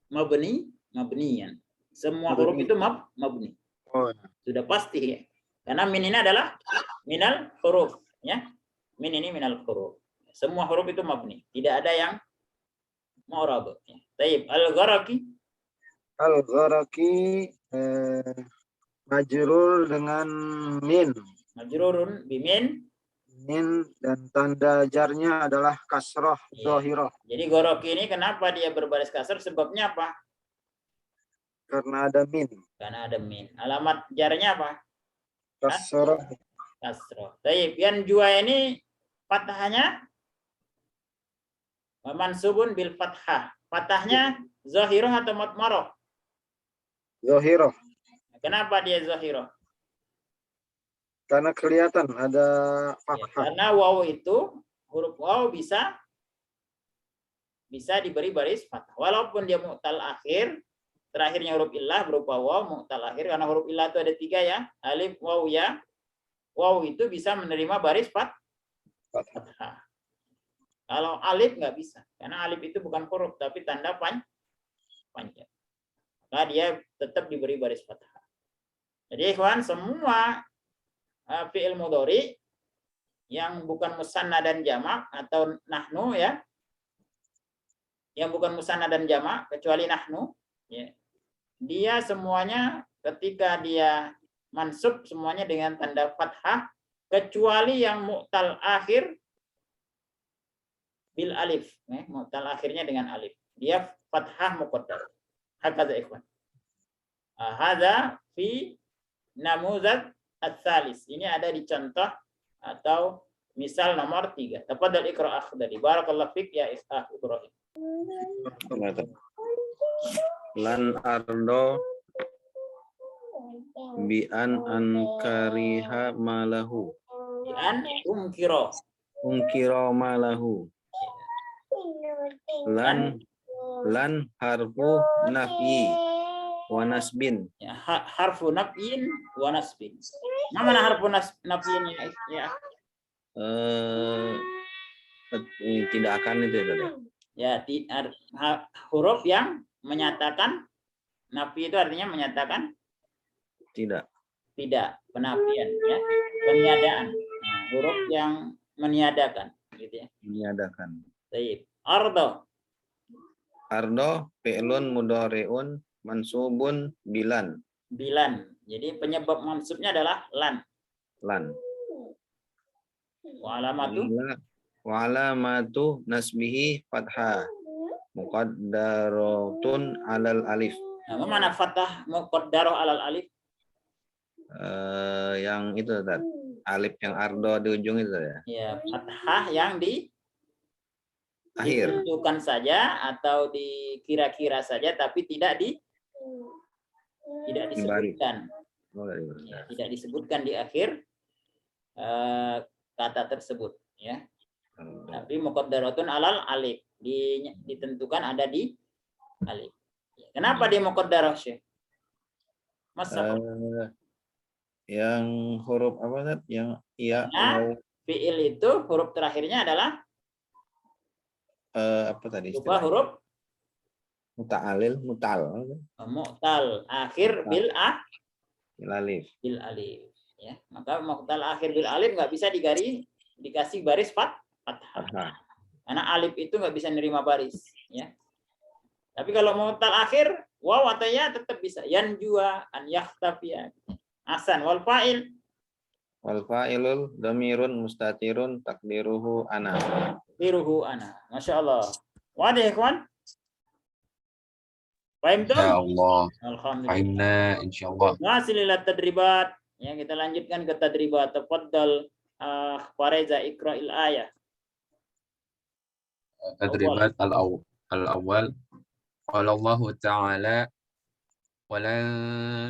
S1: mabniyan. Semua huruf itu mabni.
S3: Oh,
S1: Sudah pasti ya. Karena min ini adalah minal huruf ya. Min ini minal huruf. Semua huruf itu mabni, tidak ada yang mu'rab. Ya. Taib al-gharaqi
S3: Al-Gharaqi majrur dengan min.
S1: majrurun bimin.
S3: Min dan tanda jarnya adalah kasroh
S1: Iya.
S3: zahirah.
S1: Jadi gharaqi ini kenapa dia berbaris kasar? Sebabnya apa?
S3: Karena ada min.
S1: Karena ada min. Alamat jarnya apa?
S3: Kasroh.
S1: Kasroh. Taib. Yang jua ini fathahnya mansubun bil fathah. Fathahnya zahirah atau mudmarah?
S3: Zahirah.
S1: Kenapa dia zahirah?
S3: Karena kelihatan ada
S1: Ya,
S3: fathah.
S1: karena waw itu huruf waw bisa diberi baris fathah. Walaupun dia mu'tal akhir, terakhirnya huruf illah berupa waw mu'tal akhir, karena huruf illah itu ada 3 ya, alif, waw, ya. Waw itu bisa menerima baris fathah. Kalau alif nggak bisa, karena alif itu bukan huruf tapi tanda panjang. Maka dia tetap diberi baris fathah. Jadi ikhwan, semua fi'il mudhari yang bukan musanna dan jamak atau nahnu ya, yang bukan musanna dan jamak kecuali nahnu ya, dia semuanya ketika dia mansub semuanya dengan tanda fathah kecuali yang mu'tal akhir bil alif ya, mu'tal akhirnya dengan alif, dia fathah muqaddar. Hakadha ikhwan. Hadza fi namuzad ats-tsalis. Ini ada di contoh atau misal nomor 3. Tafadhal iqra akhdari. Barakallahu fik ya Ibrahim.
S4: Lan ardo bi an ankariha malahu.
S1: An umkiro.
S4: Ungkiro malahu. Lan harfu nafyi wa nasbin.
S1: Ya, harfu nafyin wa nasbin. Mana harfu nafyin ya?
S4: Tidak akan itu ya.
S1: Ya, huruf yang menyatakan nafi itu artinya menyatakan
S4: Tidak.
S1: penafian ya, peniadaan. Nah, huruf yang meniadakan gitu ya.
S4: Meniadakan.
S1: Baik. Ardo.
S4: Ardo fi'lun mudhari'un mansubun bilan.
S1: Bilan. Jadi penyebab mansubnya adalah lan.
S4: Lan.
S1: Wa alamatu
S4: Wa alamatu nasbihi fathah muqaddaratun alal alif.
S1: Nah, mana fathah muqaddarah alal alif?
S4: Yang itu Tad. Alif yang ardo di ujung itu ya.
S1: Ya, fathah yang di
S4: Akhir.
S1: ditentukan saja atau dikira-kira saja tapi tidak disebutkan. Ya, tidak disebutkan di akhir kata tersebut ya. Tapi muqaddaratun alal alif ditentukan ada di alif. Kenapa dia muqaddarah, Syekh? Masa
S4: yang huruf apa Tad? Yang iya
S1: nah, fi'il itu huruf terakhirnya adalah
S4: apa tadi
S1: berupa
S4: istilah?
S1: huruf
S4: Muta'alil, mutal.
S1: mu'tal akhir bil
S4: Alif.
S1: alif ya. Maka mu'tal akhir bil alif nggak bisa dikasih baris fathah. Karena alif itu nggak bisa nerima baris ya. Tapi kalau mu'tal akhir waw atau ya tetap bisa. Yan jua an yakhtafiya. Asan wal fa'il.
S4: Wal fa'ilul dhamirun mustatirun takdiruhu ana.
S1: Biruhu ana. Masya Allah. Wadah ikhwan. Fahim tuh?
S2: Ya Allah.
S1: Alhamdulillah.
S2: Fahimna insyaallah.
S1: Masih tadribat. Ya, kita lanjutkan ke tadribat. Tafaddal Fareza ikra'il ayah.
S2: Tadribat al-awwal. Qala Allah Ta'ala walan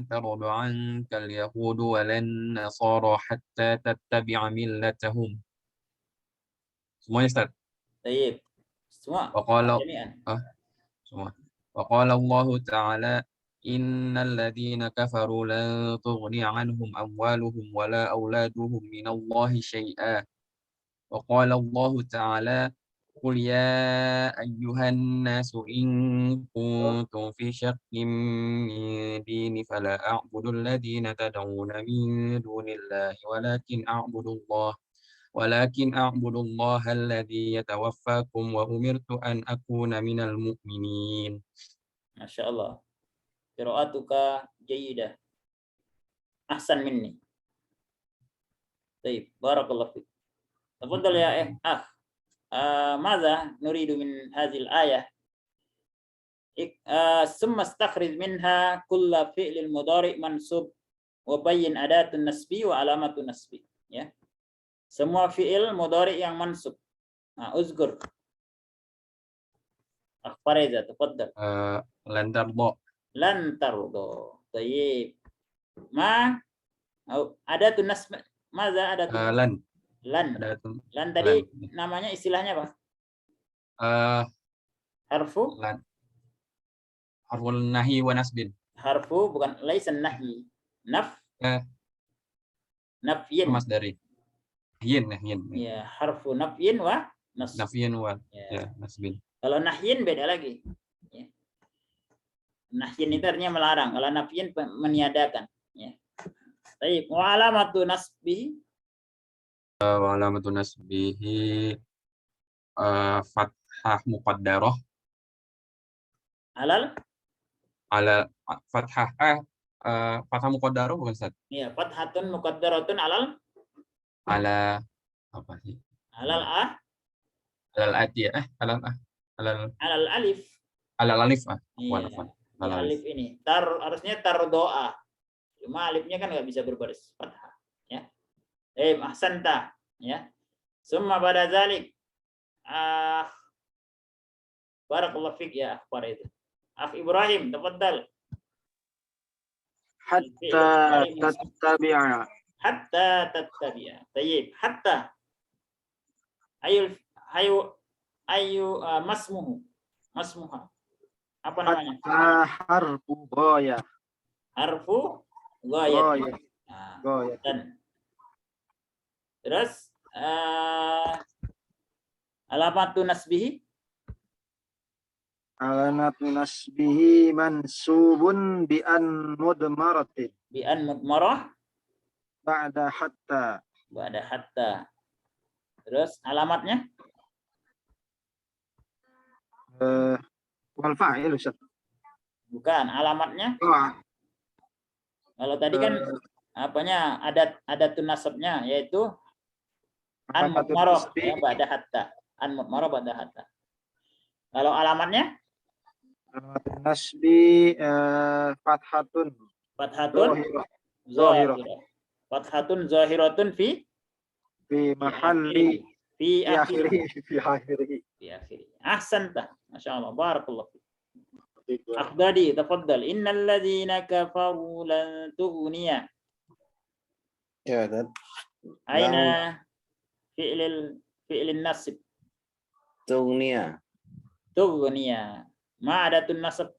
S2: tardu 'anka al-yahud walan nasara hatta tattabi'a millatahum. Semuanya Ustaz.
S1: Baik. Semua.
S2: Waqala
S1: Jami'an.
S2: semua. Waqala Allah Ta'ala innal ladzina kafaru lan tughni 'anhum amwaluhum wala auladuhum minallahi syai'a. Waqala Allah Ta'ala Qul ya ayyuhan nasu in kuntum fi syakkin min dini fala a'budu alladhina tad'una min dunillahi walakin a'budu Allah alladhi yatawaffakum wa umirtu an akuna minal mu'minin.
S1: Masya Allah. Qira'atuka jayyidah. Ahsan minni. Baik, barakallahu fiik. Tafadhal ya ماذا نريد من هذه الآية؟ ثم استخرج منها كل فعل مضارع منصوب وبين أداة النصب وعلامة النصب. Ya. Semua fi'il mudhari yang mansub. Uzgur. Fareza, tafadhal.
S2: Lan tardo.
S1: Lan tardo. Tayyib. Adatun nasb. Maza adatun?
S2: Lan.
S1: Lan tadi namanya istilahnya apa? Harfu?
S2: Lan. Harful nahi wa nasbin.
S1: Harfu bukan laisan nahi. Nafyin.
S2: Mas dari yin.
S1: Ya, harfu nafyin wa nasb.
S2: Nafyin wa ya nasbin.
S1: Kalau nahyin beda lagi. Ya. Nahyin itu artinya melarang. Kalau nafyin meniadakan. Ya. Baik, wa alamatu nasbihi.
S2: Wa alamatu nasbihi fathah muqaddarah
S1: Ala
S2: fathah fathah muqaddarah bukan Ustaz?
S1: Iya, fathatun muqaddaratun ala
S2: apa sih?
S1: Alal alif.
S2: Alal alif
S1: Iya. Alif ini harusnya tardoa. Cuma alifnya kan nggak bisa berbaris fathah. Ya. Ahsanta. Ya. Summa pada zalik. Barakallahu fik ya akhbar itu. Ibrahim, tafadhal.
S3: Hatta tattabi'a.
S1: Hatta tattabi'a. Tayyib. Hatta. Masmuha. Apa namanya?
S3: Harfu ghayah.
S1: Harfu ghayah. Dan terus alamatu nasbihi.
S3: Alamatu nasbihi mansubun bi an mudmaratin.
S1: Bi an mudmarah.
S3: Ba'da hatta.
S1: Terus alamatnya?
S3: Wal fa'il Ustaz.
S1: Bukan, alamatnya? Kalau tadi kan apanya adatun nasabnya yaitu an mudmarah ya ba'da hatta. An mudmarah ba'da hatta. Kalau alamatnya?
S3: Alamatun nasbi fathatun
S1: zahirah. Fathatun zahiratun fi
S3: mahalli
S1: fi akhiri. Ahsanta. Masyaallah, barakallahu fiik. Akhdadi, tafaddal. Innal ladzina kafaru lan tughniya.
S4: Ya, Ustaz.
S1: Aina fi'lin nasib.
S4: Tughniya.
S1: Ma adatun nasab.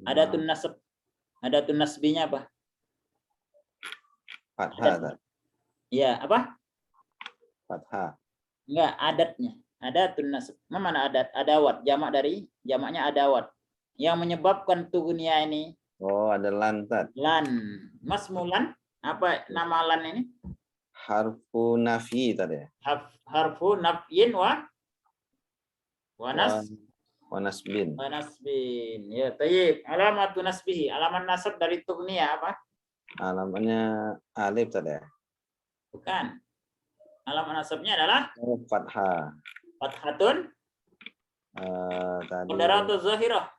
S1: Adatun nasab. Adatun nasbinya apa?
S4: Fathah.
S1: Ya, apa?
S4: Fathah.
S1: Enggak, adatnya. Adatun nasab. Mana adat? Adawat. Jamaknya adawat. Yang menyebabkan tughniya ini.
S4: Oh, ada lan, Ustaz.
S1: Lan. Masmulan. Apa nama lan ini?
S4: Harfu nafi tadi.
S1: Harfu nafyin wa
S4: nasbin.
S1: Ya, tayyib. Alamatu nasbihi. Alamat nasab dari tughniya apa?
S4: Alamatnya alif tadi.
S1: Bukan. Alamat nasabnya adalah
S4: fathah.
S1: Fathatun
S4: tadi
S1: muqaddaratun zahirah.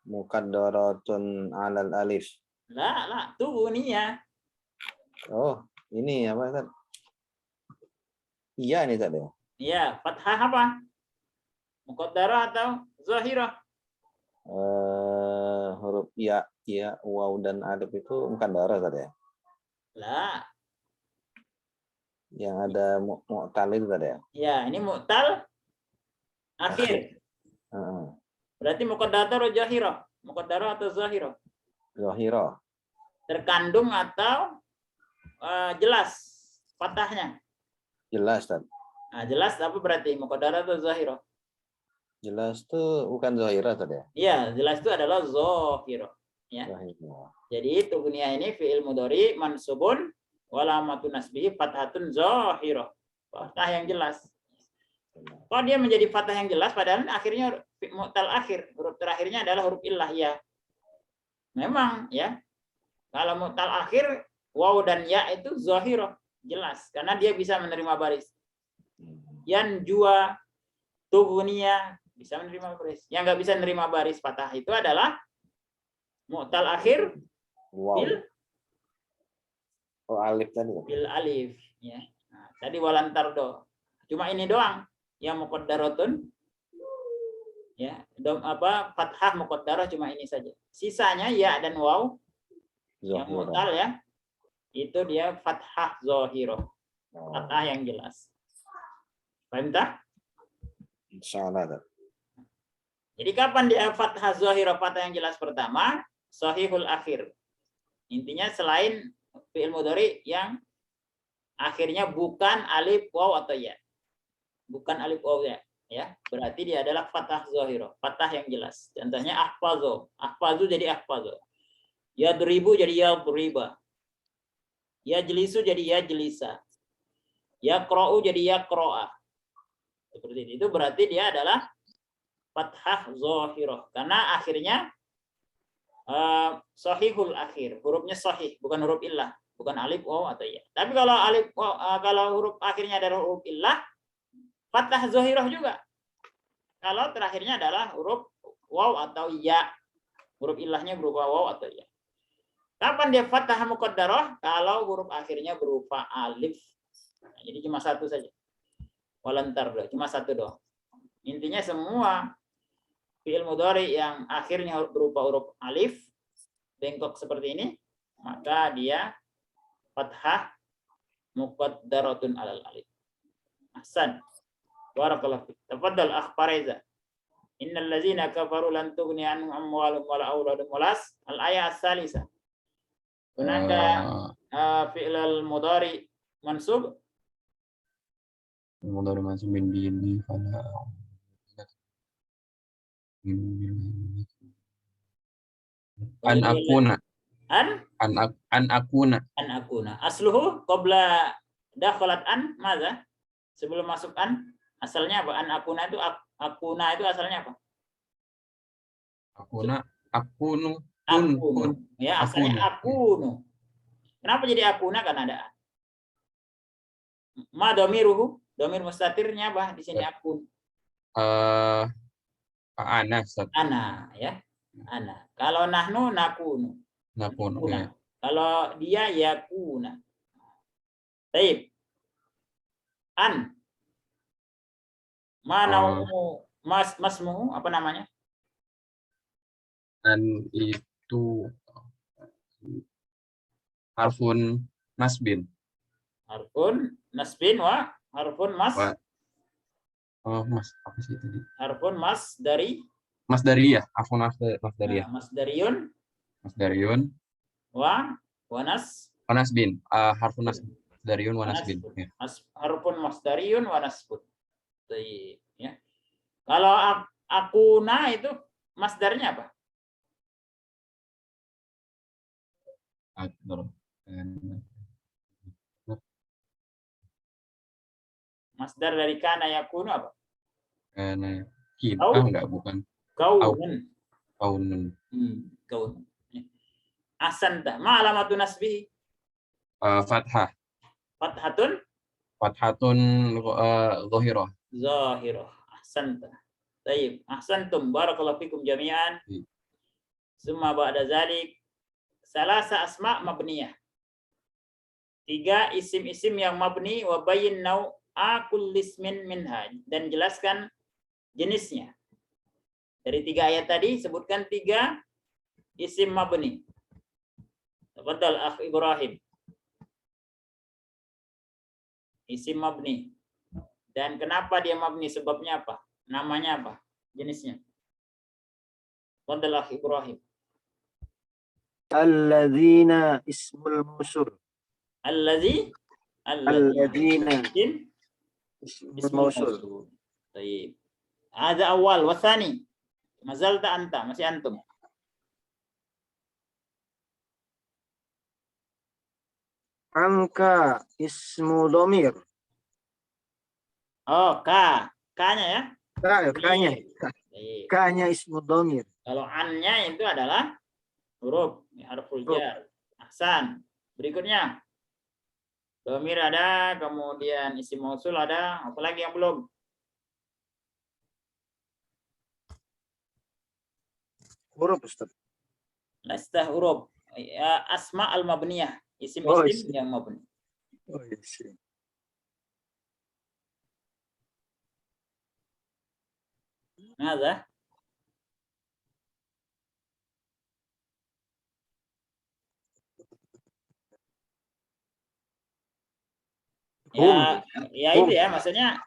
S4: Muqaddaratun alal alif.
S1: La, tughniya.
S4: Oh, ini apa Ustaz? Iya ini tadi.
S1: Iya, fathah apa? Muqaddarah atau zahirah?
S4: Huruf ya, waw dan alif itu muqaddarah tadi ya?
S1: La.
S4: Yang ada mu'tal itu tadi ya?
S1: Ya, ini mu'tal akhir. Berarti muqaddarah atau zahirah? Muqaddarah atau zahirah?
S4: Zahirah.
S1: Terkandung atau jelas fathahnya?
S4: Jelas, Ustaz.
S1: Nah, jelas apa berarti muqaddarah atau zahirah?
S4: Jelas tuh bukan zahirah tadi ya.
S1: Iya, jelas itu adalah zahirah. Ya.
S4: Zahirah.
S1: Jadi tughniya ini fi'il mudhari mansubun walamatun nasbihi fathatun zahirah. Fathah yang jelas. Kok dia menjadi fathah yang jelas padahal akhirnya mu'tal akhir, huruf terakhirnya adalah huruf illah ya. Memang ya. Kalau mu'tal akhir waw dan ya itu zahirah, jelas karena dia bisa menerima baris. Yan jua tughniya bisa menerima baris. Yang nggak bisa menerima baris fathah itu adalah mu'tal akhir
S4: Wow.
S1: bil
S4: Oh, alif tadi.
S1: bil alif ya. Nah, tadi walantardo. Cuma ini doang yang muqaddaratun ya, fathah muqaddarah cuma ini saja. Sisanya ya dan waw yang
S4: Zahirah.
S1: mu'tal ya. Itu dia fathah zahirah.
S4: Oh,
S1: Fathah yang jelas. Paham tak?
S4: insyaallah.
S1: Jadi kapan dia fathah zahirah, fathah yang jelas pertama? Sahihul akhir. Intinya selain fi'il mudhari yang akhirnya bukan alif waw atau ya. Bukan alif waw ya. Berarti dia adalah fathah zahirah, fathah yang jelas. Contohnya ahfazu. Ahfazu jadi ahfazu. Yadribu jadi yadriba. Yajlisu jadi yajlisa. Yaqra'u jadi yaqra'a. Seperti itu berarti dia adalah fathah zahirah karena akhirnya sahihul akhir, hurufnya sahih, bukan huruf illah, bukan alif waw atau ya. Tapi kalau alif kalau huruf akhirnya adalah huruf illah, fathah zahirah juga. Kalau terakhirnya adalah huruf waw atau ya, huruf illahnya berupa waw atau ya. Kapan dia fathah muqaddarah? Kalau huruf akhirnya berupa alif. Nah, jadi cuma satu saja. Walantar cuma satu doang. Intinya semua fi'il mudhari yang akhirnya berupa huruf alif bengkok seperti ini, maka dia fathah muqaddaratun alal alif. Ahsan. Barakallahu fiik. Tafadhal akh Fareza. Innal ladzina kafaru lan tughni anhum amwaluhum wala auladuhum walas. Al-ayat as-salisa. Hunaka fi'il al-mudhari mansub
S2: mudhari mansub min dini fala an akuna an akuna
S1: asluhu qabla dakhalat an maza sebelum masuk an asalnya apa? An akuna itu asalnya apa?
S2: akunu
S1: ya asalnya akunu. Kenapa jadi akuna? Karena ada an. Ma domiruhu, domir mustatirnya apa di sini akun?
S2: ana
S1: Ya. Ana. Kalau nahnu nakunu.
S2: ya.
S1: Kalau dia yakuna. Baik. An. Mana masmu apa namanya?
S2: Dan itu harfun nasbin.
S1: Harfun nasbin wa harfun mas.
S2: Mas apa sih tadi?
S1: Harfun mas dari
S2: masdariyah, harfun masdariyah.
S1: Masdariyun wa
S2: nasbin. Harfun masdariyun wa nasbin. Ya.
S1: Harfun masdariyun wa nasbun. Ya. Kalau akuna itu masdarnya apa? Masdar dari kana yakunu apa?
S2: Kana enggak, bukan.
S1: Kaunun.
S2: Kaunun.
S1: Ahsanta. Ma alamatun nasbihi?
S2: Fathah.
S1: Fathatun
S2: zahirah.
S1: Zahirah. Ahsanta. Baik. Ahsantum. Barakallahu fikum jami'an. Summa ba'da zalik salasa asma' mabniyah. 3 isim-isim yang mabni wa bayyin naw'a kulli ismin minha, dan jelaskan jenisnya. Dari 3 ayat tadi sebutkan 3 isim mabni. Tafadhal akh Ibrahim. Isim mabni. Dan kenapa dia mabni? Sebabnya apa? Namanya apa? Jenisnya. Tafadhal akh Ibrahim.
S3: Alladzina ismul mausul.
S1: Alladzina
S3: Ismul mausul.
S1: Baik. Ada awal wasani. Mazalta anta, masih antum.
S3: Amka ismu domir.
S1: Oh, ka. Ka-nya ya.
S3: K-nya.
S1: Baik.
S3: K-nya ismu domir.
S1: Kalau an-nya itu adalah huruf harful jar. Ahsan. Berikutnya. Domir ada, kemudian isim mausul ada, apa lagi yang belum?
S3: Huruf Ustaz.
S1: Lastah huruf. Ya, asma al-mabniyah. Isim
S3: Oh,
S1: isim
S3: isim.
S1: yang mabni.
S3: Oh, isi.
S1: Nada. Ya, ya itu ya, maksudnya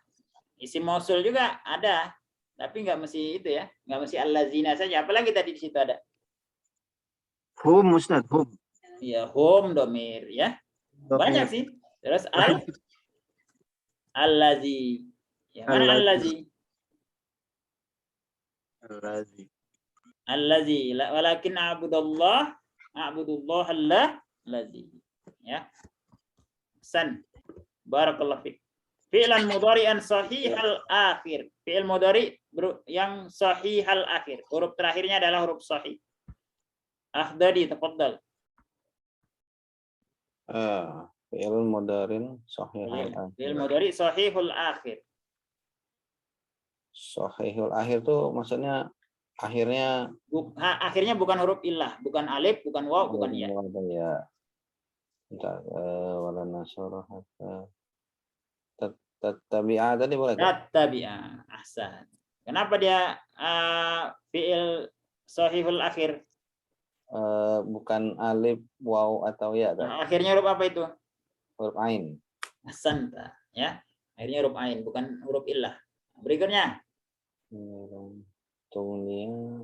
S1: isim mausul juga ada, tapi nggak mesti itu ya, nggak mesti allazina saja. Apalagi tadi di situ ada.
S3: Hum Ustaz, hum.
S1: Ya, hum domir ya. Banyak sih. Terus allazi. Ya, mana allazi?
S3: Allazi.
S1: Allazi. Walakin a'budullah allazi. Ya. San. Barakallahu fiik. Fi'lan mudhari'an sahihal akhir. Fi'il mudhari yang sahihal akhir. Huruf terakhirnya adalah huruf sahih. Akhdari, tafaddal.
S4: Fi'il mudharin sahihul akhir.
S1: Fi'il mudhari sahihul akhir.
S4: Sahihul akhir tuh maksudnya akhirnya
S1: Akhirnya bukan huruf illah, bukan alif, bukan waw, bukan ya.
S4: Ya. Entar wala nasara hatta tabi'a tadi boleh kan?
S1: Tabi'a. Ahsan. Kenapa dia fi'il sahihul akhir?
S4: Bukan alif, waw atau ya kan?
S1: Akhirnya huruf apa itu?
S4: Huruf ain.
S1: Ahsan, ya. Akhirnya huruf ain, bukan huruf illah. Berikutnya.
S4: Tungnia.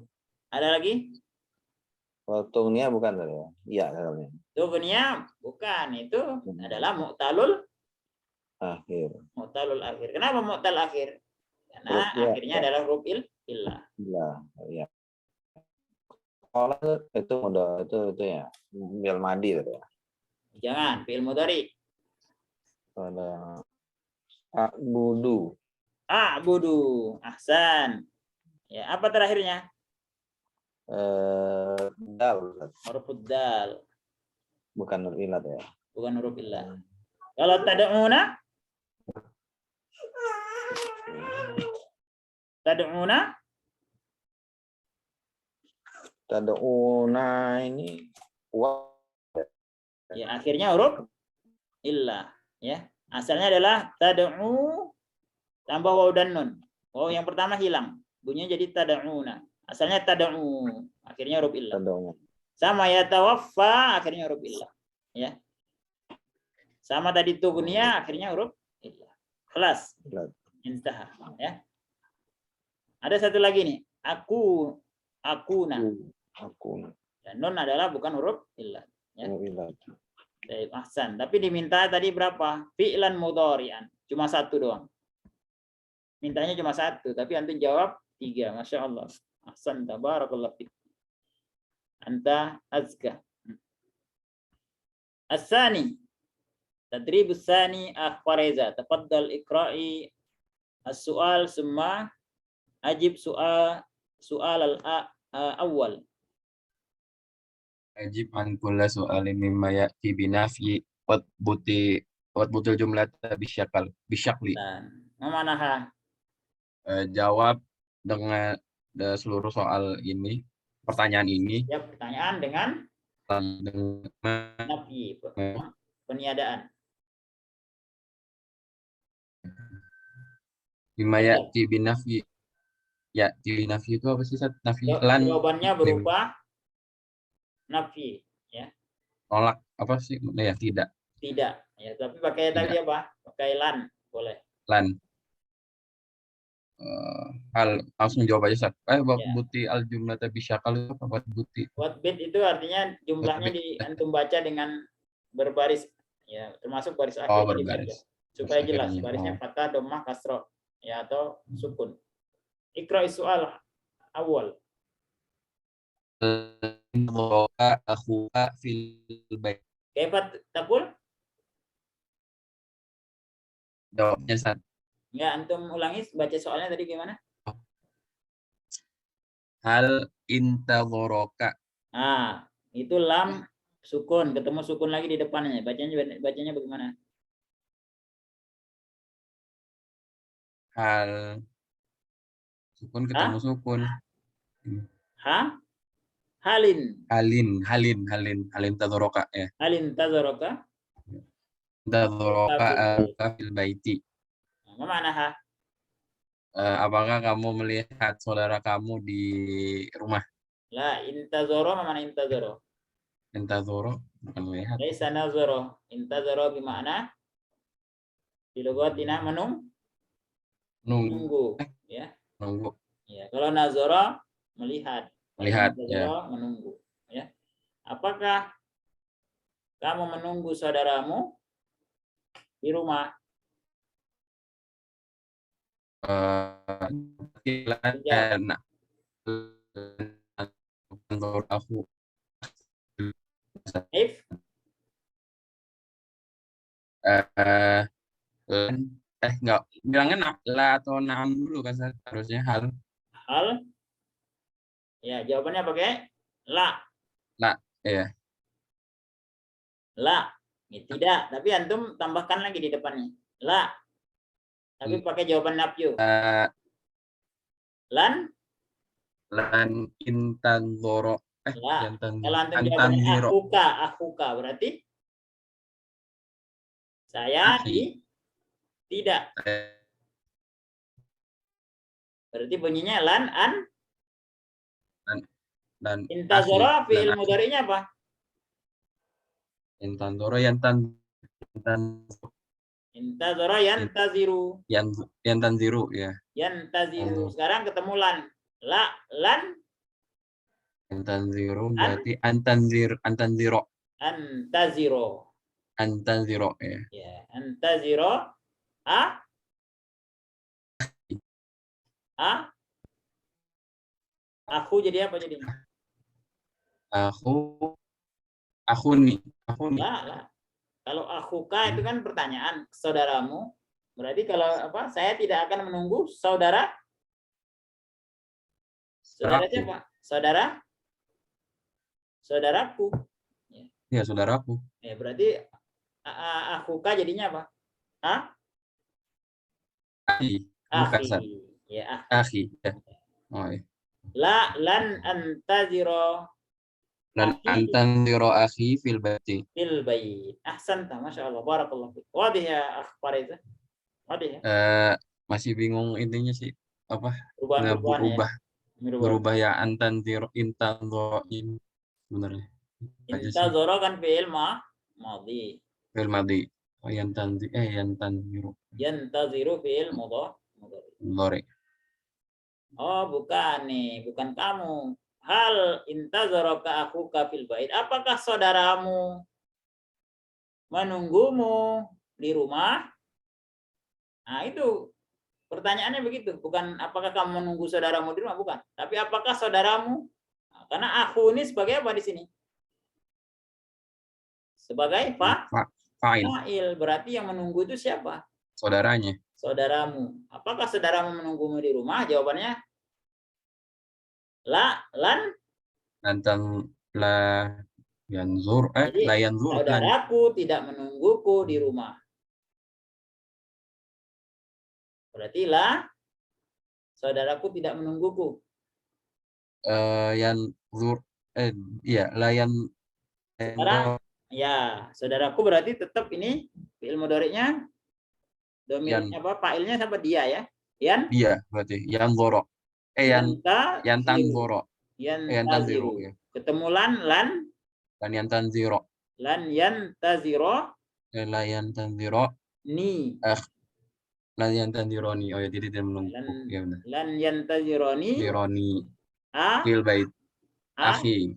S1: Ada lagi?
S4: Kalau tungnia bukan tadi ya? Iya katanya.
S1: Tungnia bukan, itu adalah mu'talul
S4: Akhir.
S1: mu'talul akhir. Kenapa mu'tal akhir? Karena akhirnya adalah huruf illah.
S4: Iya, iya. Kalau itu modal itu ya, bil madi itu ya.
S1: Jangan, fi'il mudhari.
S4: Ada a'budu.
S1: A'budu. Ahsan. Ya, apa terakhirnya?
S4: Dal.
S1: Huruf dal.
S4: Bukan huruf ilat ya.
S1: Bukan huruf illah. Kalau tad'una?
S4: Tad'una ini
S1: Ya, akhirnya huruf illah, ya. Asalnya adalah tad'u tambah waw dan nun. Waw yang pertama hilang. Bunyinya jadi tad'una. Asalnya tad'u, akhirnya huruf illah. Sama ya tawaffa, akhirnya huruf illah, ya. Sama tadi tughniya, akhirnya huruf illah. Kelas. Intaha, ya. Ada satu lagi nih. Akuna. Dan nun adalah bukan huruf illah, ya. Baik, ahsan. Tapi diminta tadi berapa? Fi'lan mudhari'an. Cuma satu doang. Mintanya cuma satu, tapi antum jawab 3. Masya Allah. Ahsan, tabarakallah fiik. Anta azka. As-sani. Tadribus sani akhwareza. Tafaddal ikra'i as-su'al summa ajib su'al al-awwal.
S2: Ajib an kulla su'alin mimma ya'ti binafyi butul jumlah bisyakli.
S1: Memanaha?
S2: Jawab dengan seluruh soal ini, pertanyaan ini.
S1: Ya, pertanyaan dengan nafi, peniadaan.
S2: Mimma ya'ti binafyi. Ya'ti binafyi itu apa sih? Nafi lan.
S1: Jawabannya berupa nafi, ya.
S2: Tolak apa sih? Ya, tidak.
S1: Tidak, ya, tapi pakai tadi apa? Pakai lan, boleh.
S2: Lan. Langsung jawab aja, Ustaz. Buti al jumlah bisyakal itu apa buat buti?
S1: Watbit itu artinya jumlahnya antum baca dengan berbaris, ya, termasuk baris akhir.
S2: Oh, berbaris.
S1: supaya jelas
S2: akhirnya.
S1: barisnya
S2: Oh.
S1: fathah, dhammah, kasroh ya atau sukun. Iqra soal awal.
S2: Doroka akhuka fil bait.
S1: Kaifa taqul?
S2: Jawabnya satu.
S1: Enggak, antum ulangi baca soalnya tadi gimana?
S2: Hal intadoroka.
S1: Ah, itu lam sukun, ketemu sukun lagi di depannya. Bacanya bagaimana?
S2: Hal sukun ketemu sukun.
S1: Ha? Halin.
S2: Halin tadoroka ya.
S1: Halin tazaraka.
S2: Tadoroka
S1: Fil-
S2: fil baiti.
S1: Apa makna ha?
S2: Apakah kamu melihat saudara kamu di rumah?
S1: La intazara apa makna intazara?
S2: Intadoro bukan melihat.
S1: Laisa nazara. Intazara bermakna di logatina menunggu, ya.
S2: Nunggu.
S1: Ya, kalau nazara melihat,
S2: Melihat,
S1: nazara menunggu, ya. Apakah kamu menunggu saudaramu di rumah?
S2: Karena aku
S1: If
S2: enggak bilangnya la atau naam dulu kan harusnya hal
S1: hal, ya jawabannya pakai la.
S2: ya.
S1: La, ya, tidak. Tapi antum tambahkan lagi di depannya. La. Tapi pakai jawaban nafyu. Lan.
S2: Lan intan zoro
S1: La.
S2: jantan
S1: Kalau antum
S2: antan
S1: jawabannya
S2: zero
S1: akuka berarti saya tidak. Berarti bunyinya lan an.
S2: dan
S1: Intazara fi'il mudhari'nya apa?
S2: intan zoro yantan
S1: Intazara yantaziru.
S2: yantan zero ya.
S1: Yantaziru. Sekarang ketemu lan. La, lan.
S2: Antan zero berarti antan zero
S1: Antaziro.
S2: antan zero ya.
S1: Ya, antaziro. Aku jadi apa jadinya?
S2: Aku nih.
S1: Lah. Kalau akuka itu kan pertanyaan saudaramu. Berarti kalau apa? Saya tidak akan menunggu saudara. Saudara siapa? Saudaraku.
S2: Ya, saudaraku.
S1: Ya, berarti akuka jadinya apa? Akhi. Ya,
S2: akhi. Ya. Oh, ya.
S1: Lan antaziro.
S2: Dan antan zero akhi fil baiti.
S1: Fil bait. Ahsanta, masya Allah. Barakallahu fiik. Wadih ya akhbar itu. Wadih ya.
S2: Masih bingung intinya sih apa?
S1: Berubah
S2: ya antan zero intan zero ini sebenarnya.
S1: Intazara kan fi'il madhi.
S2: Fil madi. Oh, yantan zero.
S1: Yantaziru fi'il mudhari. Oh, bukan nih, bukan kamu. Hal intazaraka akhuka fil bait. Apakah saudaramu menunggumu di rumah? Nah, itu pertanyaannya begitu. Bukan apakah kamu menunggu saudaramu di rumah, bukan. Tapi apakah saudaramu? Nah, karena aku ini sebagai apa di sini? Sebagai fa'il. Berarti yang menunggu itu siapa?
S2: Saudaranya.
S1: Saudaramu. Apakah saudaramu menunggumu di rumah? Jawabannya lan.
S2: Tentang la yanzur la yanzur kan.
S1: Saudaraku tidak menungguku di rumah. Berarti saudaraku tidak menungguku.
S2: Yanzur iya layan.
S1: Sekarang ya, saudaraku berarti tetap ini fi'il mudhari'nya domirnya apa? Fa'ilnya sama dia ya.
S2: Dia berarti yanzoro. Yantanzoro. Yantanziru ya.
S1: Ketemu lan
S2: Dan yantanziro.
S1: Lan yantaziro.
S2: La yantanziro.
S1: Ni.
S2: Lan yantanzironi. Oh ya, jadi dia menunggu. Ya benar.
S1: Lan yantazironi.
S2: Zironi. Fil bait. Akhi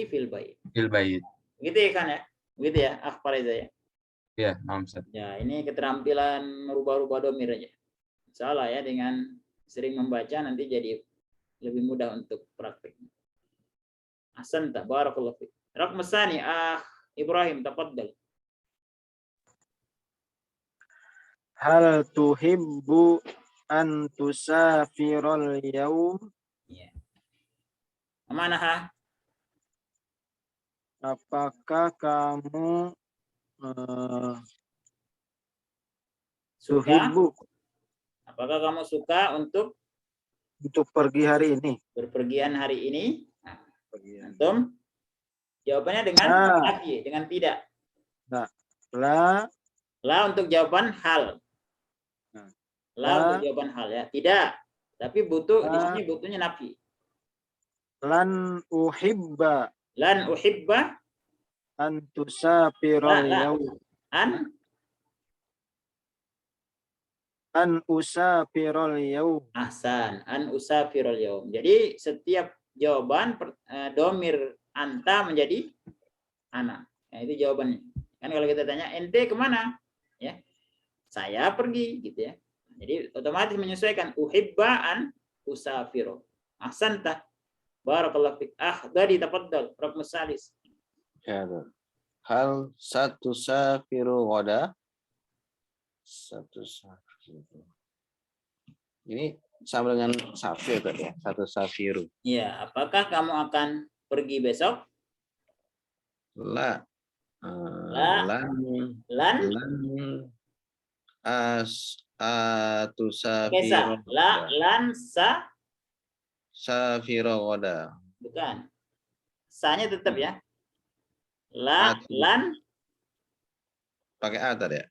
S1: fil bait.
S2: Fil bait.
S1: Gitu ya kan ya? Gitu ya, akhbar itu ya.
S2: Ya, naam Ustaz.
S1: Ya, ini keterampilan merubah-rubah domir aja. Salah ya, dengan sering membaca nanti jadi lebih mudah untuk praktik. Ahsanta, barakallahu fiik. Raqam tsani, Ibrahim, tafadhal.
S3: Hal tuhibbu an tusafiral yaum?
S1: Ya. Mana
S3: Apakah kamu
S1: suka?
S3: tuhibbu
S1: Apakah kamu suka untuk
S3: pergi hari ini?
S1: berpergian hari ini?
S3: Pergian.
S1: Antum jawabannya dengan nafi, dengan tidak.
S3: Nah, la
S1: La untuk jawaban hal. La untuk jawaban hal ya. Tidak. Tapi butuh di sini butuhnya nafi.
S3: lan uhibba
S1: Lan uhibba
S3: an tusafiral
S1: la.
S3: yaum.
S1: An
S3: Usafiral yaum.
S1: ahsan. An usafirul yaum. Jadi setiap jawaban domir anta menjadi ana. Nah, itu jawabannya. Kan kalau kita tanya ente kemana? Ya, saya pergi gitu ya. Jadi otomatis menyesuaikan uhibba an usafiro. Ahsanta. Barakallahu fiik. Dari tafaddal. Raqam salis.
S4: Ya, hal satu safiru goda. Satu safiru. Ini sama dengan safir tadi ya. Satu safiru.
S1: Ya, apakah kamu akan pergi besok?
S4: La.
S1: Lan
S4: tusafiru.
S1: lan
S4: Safiru goda.
S1: bukan. Sa-nya tetap ya. Lan
S4: pakai a tadi ya.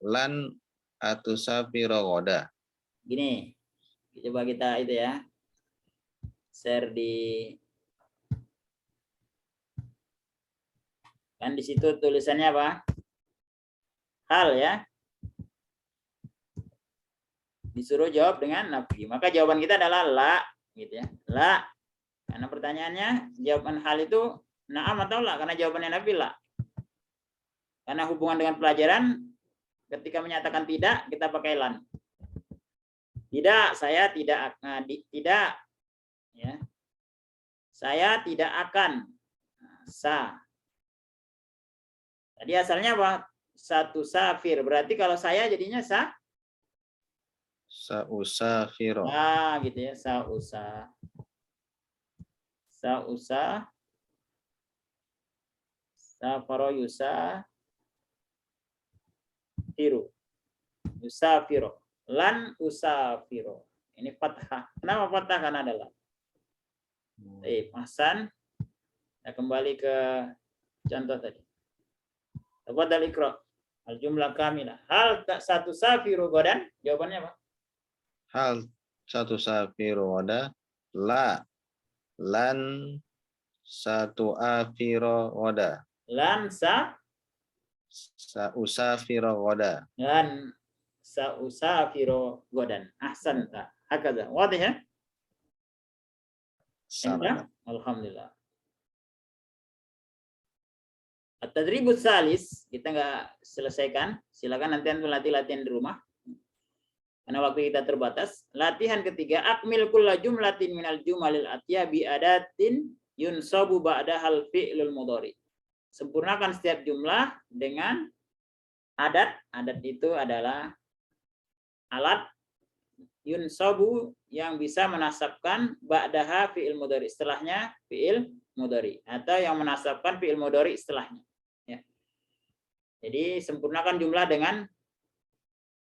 S4: Lan atusafiru goda.
S1: gini. Coba kita itu ya. Share di kan di situ tulisannya apa? Hal ya. Disuruh jawab dengan nafi. Maka jawaban kita adalah la gitu ya. La. Karena pertanyaannya jawaban hal itu na'am atau la, karena jawabannya nafi la. Karena hubungan dengan pelajaran ketika menyatakan tidak kita pakai lan. Tidak, saya tidak tidak ya. Saya tidak akan. Sa. Tadi asalnya apa? Satu safir. Berarti kalau saya jadinya sa.
S4: Sausafiru.
S1: Nah, gitu ya. Sausa. Safaro yusa. Firu. Yusafiru. Lan usafiru. Ini fathah. Kenapa fathah? Karena adalah. Hasan. Kita kembali ke contoh tadi. Tafadhal Iqra. Al-jumlah kamilah. Hal tak satu safiru godan? Jawabannya apa?
S4: Hal satu safiru goda. La. Lan satu afiro goda.
S1: Lan
S4: Sausafiro goda.
S1: lan sausafiro godan. Ahsanta. Hakaza. Wadih ya?
S4: Sama.
S1: Alhamdulillah. At-tadribus salis kita nggak selesaikan. Silakan nanti antum latihan di rumah. Karena waktu kita terbatas. Latihan ketiga, akmil kulla jumlatin minal jumalil atiyah bi adatin yunsabu ba'dahal fi'lul mudhari. Sempurnakan setiap jumlah dengan adat. Adat itu adalah alat yunsabu yang bisa menasabkan ba'daha fi'il mudhari. Setelahnya fi'il mudhari. Atau yang menasabkan fi'il mudhari setelahnya. Ya. Jadi sempurnakan jumlah dengan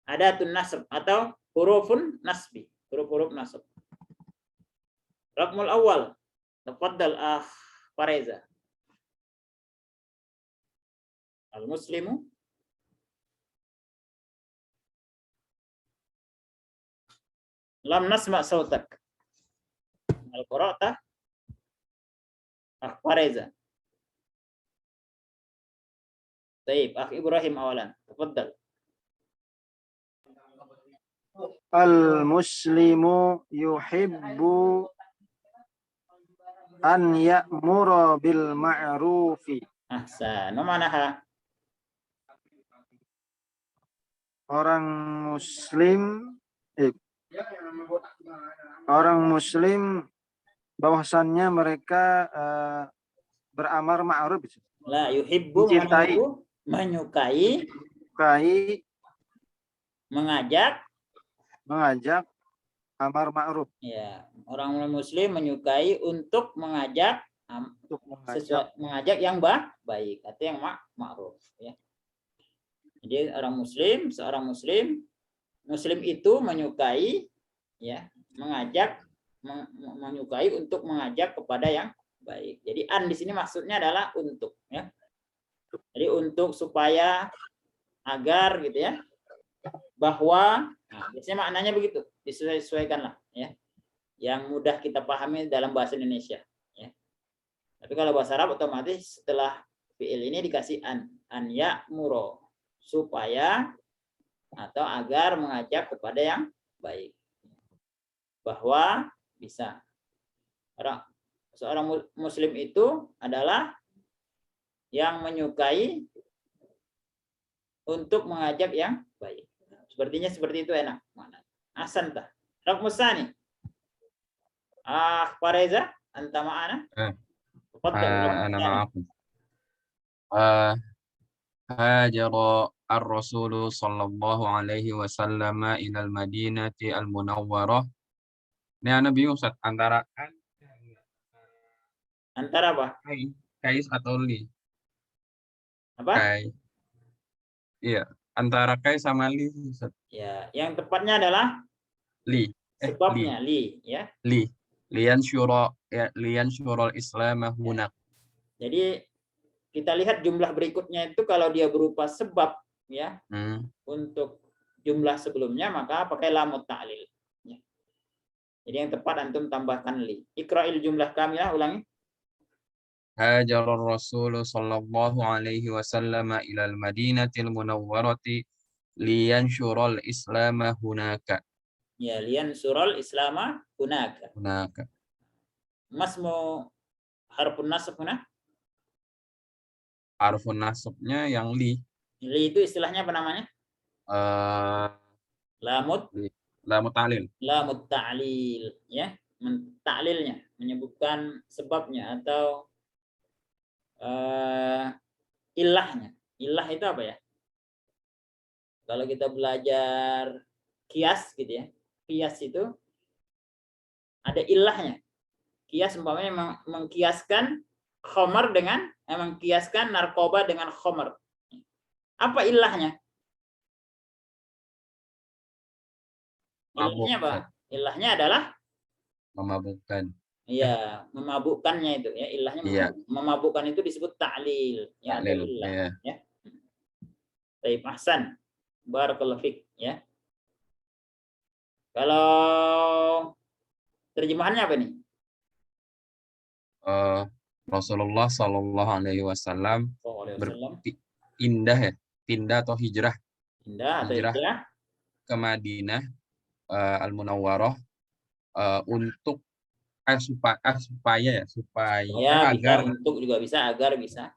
S1: adatun nasab atau hurufun nasbi. Huruf-huruf nasab. Raqmul awal. Tafaddal Fareza. Al-muslimu lam nasma sautak. Al-qara'ta Fareza. Baik, Ibrahim awalan. Tafaddal.
S3: Al-muslimu yuhibbu an ya'mura bil ma'rufi.
S1: Ahsan. Nomanaha.
S3: orang muslim orang muslim bahwasannya mereka beramar ma'ruf,
S1: La yuhibbu
S3: mencintai,
S1: menyukai, mengajak
S3: amar ma'ruf,
S1: ya, orang muslim menyukai untuk mengajak mengajak yang baik atau yang ma'ruf, ya. Jadi seorang muslim itu menyukai, ya, menyukai untuk mengajak kepada yang baik. Jadi di sini maksudnya adalah untuk, ya. Jadi untuk supaya agar gitu ya, bahwa biasanya maknanya begitu, disesuaikanlah, ya, yang mudah kita pahami dalam bahasa Indonesia, ya. Tapi kalau bahasa Arab otomatis setelah fiil ini dikasih an ya'muru, supaya atau agar mengajak kepada yang baik, bahwa bisa seorang muslim itu adalah yang menyukai untuk mengajak yang baik. Sepertinya seperti itu enak. Mana? Hasan tah. Rakmusani. Pak Reza, anta ma'ana?
S2: Ana ma'akum. Hajara ar-Rasul sallallahu alaihi wasallam ila al-Madinati al-Munawwarah. Ini ana bingung Ustaz, antara
S1: apa?
S2: Kais atau li?
S1: Apa?
S2: Kai. Iya, antara Kai sama li Ustaz.
S1: Ya, yang tepatnya adalah
S2: Li.
S1: Sebabnya li, ya.
S2: Lian syurul Islam hunak.
S1: Jadi kita lihat jumlah berikutnya itu kalau dia berupa sebab, ya, untuk jumlah sebelumnya maka pakai lamut ta'lil. Ya. Jadi yang tepat antum tambahkan li. Iqra'il jumlah kamilah, ulangi.
S2: Hajar Rasul sallallahu alaihi wasallam ila al-Madinatil Munawwarati liyansyurul Islam hunaka.
S1: Ya, liyansyurul Islam hunaka. Masmu harfun nasab huna?
S2: Harfun nasabnya yang li.
S1: Li itu istilahnya apa namanya?
S2: Lamut ta'lil.
S1: Lamut ta'lil, ya. Taklilnya, menyebutkan sebabnya atau ilahnya. Ilah itu apa ya? Kalau kita belajar kias gitu ya, kias itu ada ilahnya. Kias umpamanya mengkiaskan khamar dengan mengkiaskan narkoba dengan khamar. Apa ilahnya? Ilahnya apa? Ilahnya adalah
S2: memabukkan.
S1: Iya, memabukkannya itu ya, ilahnya memabukkan itu disebut ta'lil, ya, atau ilah, ya. Baik, ahsan. Barakallahu fik, ya. Kalau terjemahannya apa nih?
S2: Rasulullah sallallahu alaihi wasallam pindah atau hijrah. Hijrah ke Madinah al-Munawwarah untuk supaya agar
S1: bisa, untuk juga bisa, agar bisa,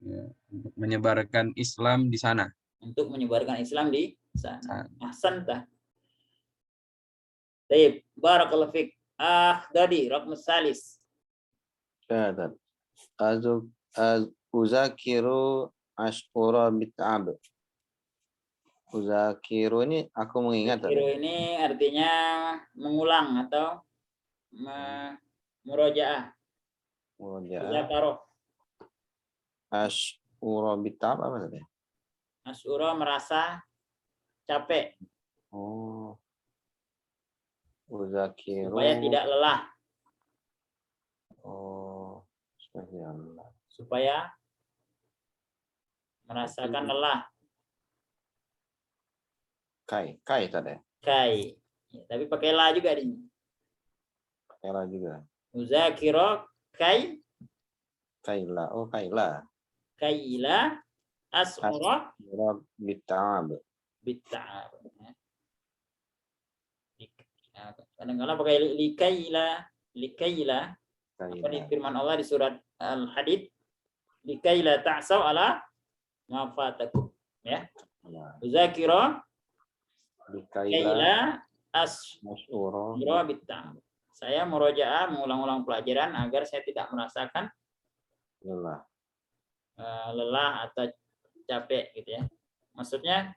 S2: ya, untuk menyebarkan Islam di sana.
S1: Untuk menyebarkan Islam di sana. Ahsan tah. Baik, barakallahu fik. Dadi raqmus salis.
S4: Syahad. Uzakiru ashura bit'ab. Uzakiru ini aku mengingat.
S1: Uzakiru ini artinya mengulang atau murojaah. Murojaah.
S4: Ashura bit'ab apa tadi?
S1: Ashura merasa capek.
S4: Oh. Uzakiru.
S1: Supaya tidak lelah.
S4: Oh.
S1: Supaya merasakan lelah.
S4: Kai tadi.
S1: Kai. Ya, tapi pakai la juga di sini.
S4: Pakai la juga.
S1: Uzakiro kai.
S4: Kaila. Oh, kaila.
S1: Kaila asura
S4: bit'ab.
S1: Bit'ab. Kadang-kadang pakai likaila. Apa di firman Allah di surat Al-Hadid, likaila ta'saw ala ma fatakum. Ya.
S4: Nah,
S1: Uzakira
S4: Bikaila
S1: kaila asura
S4: Masyuro
S1: bitta. Saya murojaah mengulang-ulang pelajaran agar saya tidak merasakan
S4: lelah.
S1: lelah atau capek gitu ya. Maksudnya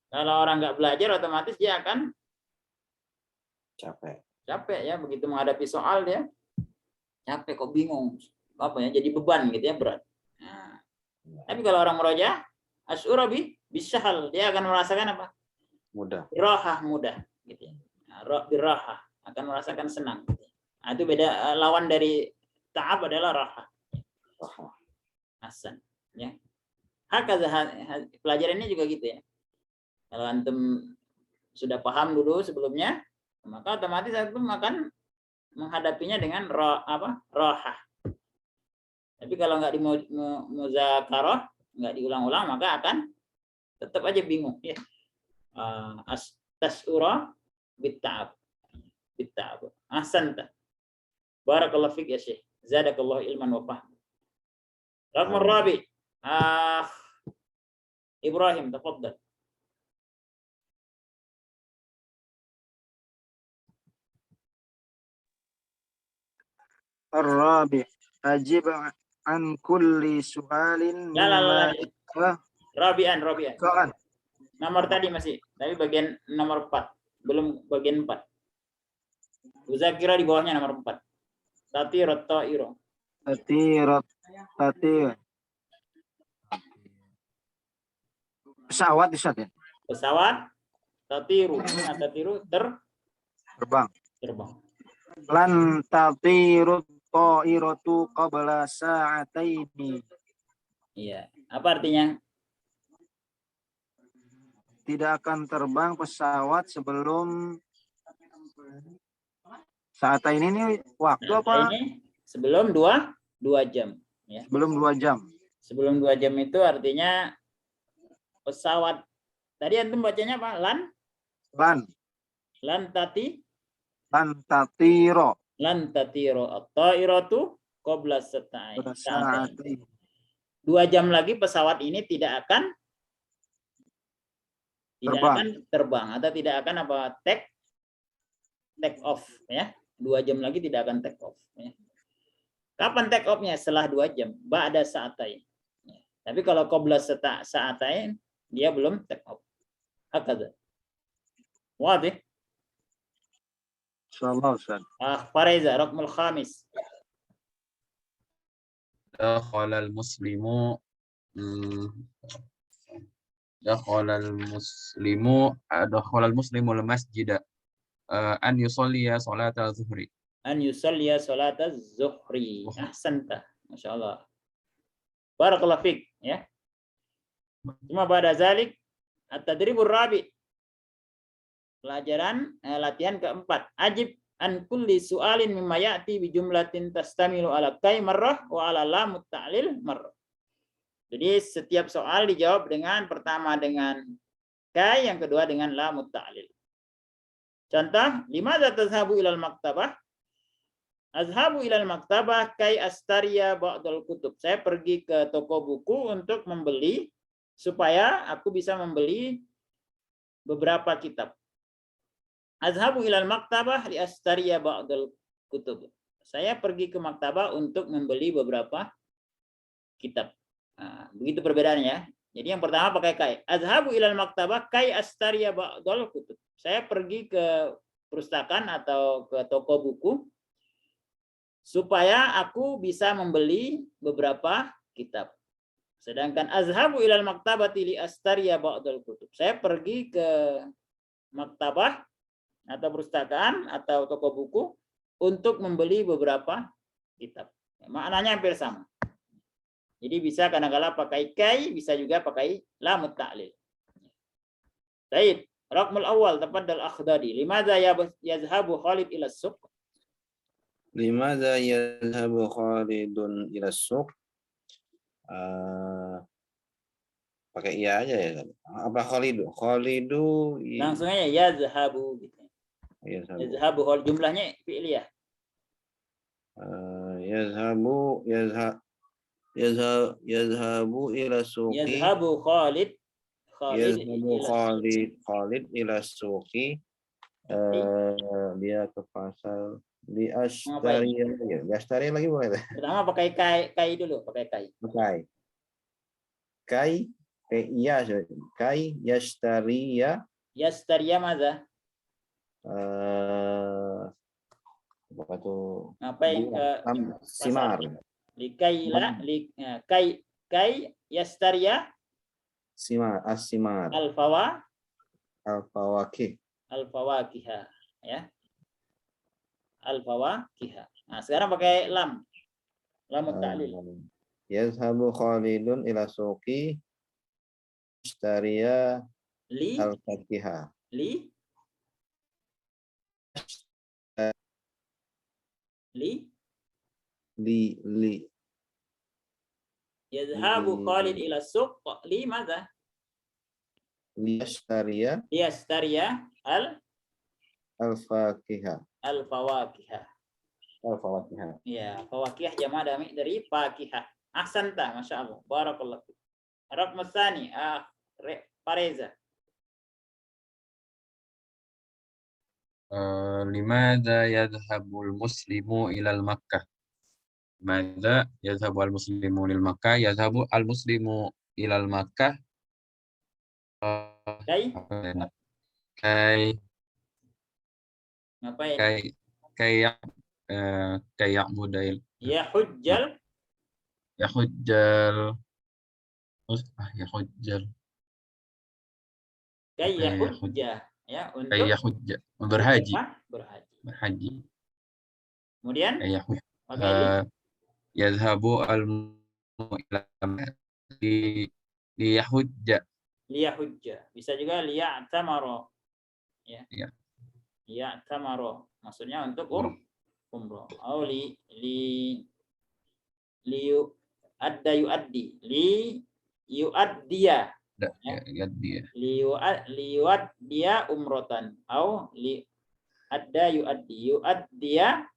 S1: kalau orang nggak belajar otomatis dia akan
S4: Capek.
S1: capek ya, begitu menghadapi soal dia capek, kok bingung apa ya, jadi beban gitu ya, berat. Nah, tapi kalau orang murojaah asyura bisahal, dia akan merasakan apa?
S4: Mudah.
S1: Birahah, mudah gitu ya. Birahah, akan merasakan senang gitu. Nah, itu beda, lawan dari ta'ab adalah rahah. Hasan ya. Hakaza, pelajarannya juga gitu ya. Kalau antum sudah paham dulu sebelumnya, maka otomatis antum akan menghadapinya dengan rahah. Tapi kalau nggak dimuzakarah, nggak diulang-ulang, maka akan tetap aja bingung ya. Tasura bitta'ab. Ahsanta. Barakallahu fik ya Syekh. Zadakallahu ilman wa fahman. Raqam rabi. Ibrahim, tafaddal.
S3: الرابع أجب عن كل سؤال
S1: La.
S3: مما
S1: Rabian.
S3: كان
S1: Nomor tadi masih, tapi bagian nomor 4. Belum bagian 4. Uzakira di bawahnya nomor 4. Tatirat ta'iro.
S3: tatir pesawat ya?
S1: Pesawat tatiru.
S3: Terbang. Lan tatiru ta'iratu qabla sa'ataini.
S1: Iya. Apa artinya?
S3: Tidak akan terbang pesawat sebelum saat ini waktu apa?
S1: Ini sebelum 2 jam. Ya.
S3: Sebelum 2 jam.
S1: Sebelum 2 jam itu artinya pesawat. Tadi antum bacanya apa? Lan tatiro. At-ta'iratu qabla sa'atain. 2 jam lagi pesawat ini tidak akan terbang atau tidak akan take off ya. 2 jam lagi tidak akan take off ya. Kapan take off-nya? Setelah 2 jam, ba'da sa'atain. Ya. Tapi kalau qabla sa'atain dia belum take off. Hakadha. Wadih?
S3: Insyaallah Ustaz.
S1: Faraiza, raqmul khamis.
S2: Dakhalal muslimu dakhalal muslimu al-masjida an yusalliya salatal zuhri. Ahsanta.
S1: Masyaallah. Barakallahu fik ya. Cuma pada zalik at-tadribur rabi. Pelajaran latihan keempat. Ajib an kulli su'alin mimma ya'ti bi jumlatin tastamilu ala kai marrah wa ala lam ta'lil marrah. Jadi setiap soal dijawab dengan pertama dengan kai, yang kedua dengan lam ta'lil. Contoh, limadza tazhabu ilal maktabah? Azhabu ilal maktabah kai astariya ba'dal kutub. Saya pergi ke toko buku untuk membeli, supaya aku bisa membeli beberapa kitab. Azhabu ilal maktabah li astariya ba'dal kutub. Saya pergi ke maktabah untuk membeli beberapa kitab. Nah, begitu perbedaannya. Jadi yang pertama pakai kai. Azhabu ilal maktabah kai astariya ba'dal kutub. Saya pergi ke perpustakaan atau ke toko buku supaya aku bisa membeli beberapa kitab. Sedangkan azhabu ilal maktabati li astariya ba'dal kutub. Saya pergi ke maktabah atau perpustakaan atau toko buku untuk membeli beberapa kitab. Maknanya hampir sama. Jadi bisa kadang-kadang pakai kai, bisa juga pakai lam ta'lil. Baik, raqmul awal tafaddal akhdari. Limadza yazhabu Khalid ila suq?
S4: Limadza yazhabu Khalidun ila suq? Pakai iya aja ya. Apa Khalidu? Khalidu
S1: Langsung aja yazhabu gitu. Yazhabu jumlahnya fi'liyah.
S4: Yazhabu Yazhabu ila suqi.
S1: Yazhabu Khalid.
S4: Yazhabu
S1: ila
S4: Khalid ila suqi. Dia ke pasar di Astaria. Ya, di Astaria lagi boleh.
S1: Pertama pakai kai dulu, pakai kai.
S4: Kai Yastaria.
S1: Yastaria madza?
S4: Apa tuh?
S1: Ngapain ke
S4: Simar.
S1: Kai Yastaria
S4: Simar, as-simar. Al-fawakih.
S1: Al-fawakiha, ya. Al-fawakiha. Nah, sekarang pakai lam. Lam ta'lil.
S4: Yazhabu Khalidun ila suqi Astaria al-fakiha.
S1: Li Yazhabu Khalid ila suq li madza?
S4: Liyastaria al-fakiha.
S1: Al-fawakiha. Ya, fawakih jama' dari fakihah. Ahsanta, Masya Allah. Barakallah. Raqm tsani, Pareza.
S2: Limadza yadhhabul muslimu ilal Makkah? Limadza yadhhabu al-muslimu ilal Makkah? Yadhhabu al-muslimu ilal Makkah.
S1: Ngapain?
S2: Kayak budail.
S1: Ya hujjal.
S2: Ya hujjal.
S1: Kayak hujjah. Ya, untuk
S2: kayak hujjah. Berhaji.
S1: Kemudian
S2: yadhhabu al-mu'ilami liyahujja.
S1: Bisa juga liya'tamaro. Ya.
S2: Ya.
S1: Liya'tamaro. Maksudnya untuk umroh. Atau yu'addiya. Liyu'addiya umrotan. Atau yu'addiya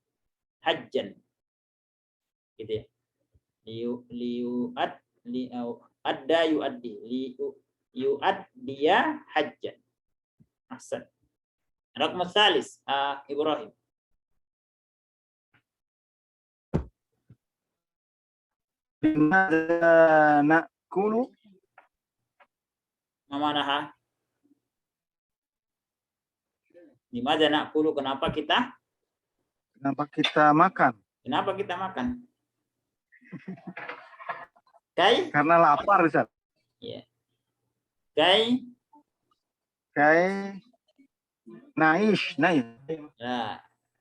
S1: hajjan. Gitu ya. Yu'addiya hajjan. Ahsan. Raqm tsalis, Ibrahim.
S3: Limadza na'kulu?
S1: Mamanaha? Limadza na'kulu? Kenapa kita
S3: makan?
S1: Kenapa kita makan? Kai?
S3: Karena lapar, Ustaz.
S1: Ya. Kai
S3: naish.
S1: Nah,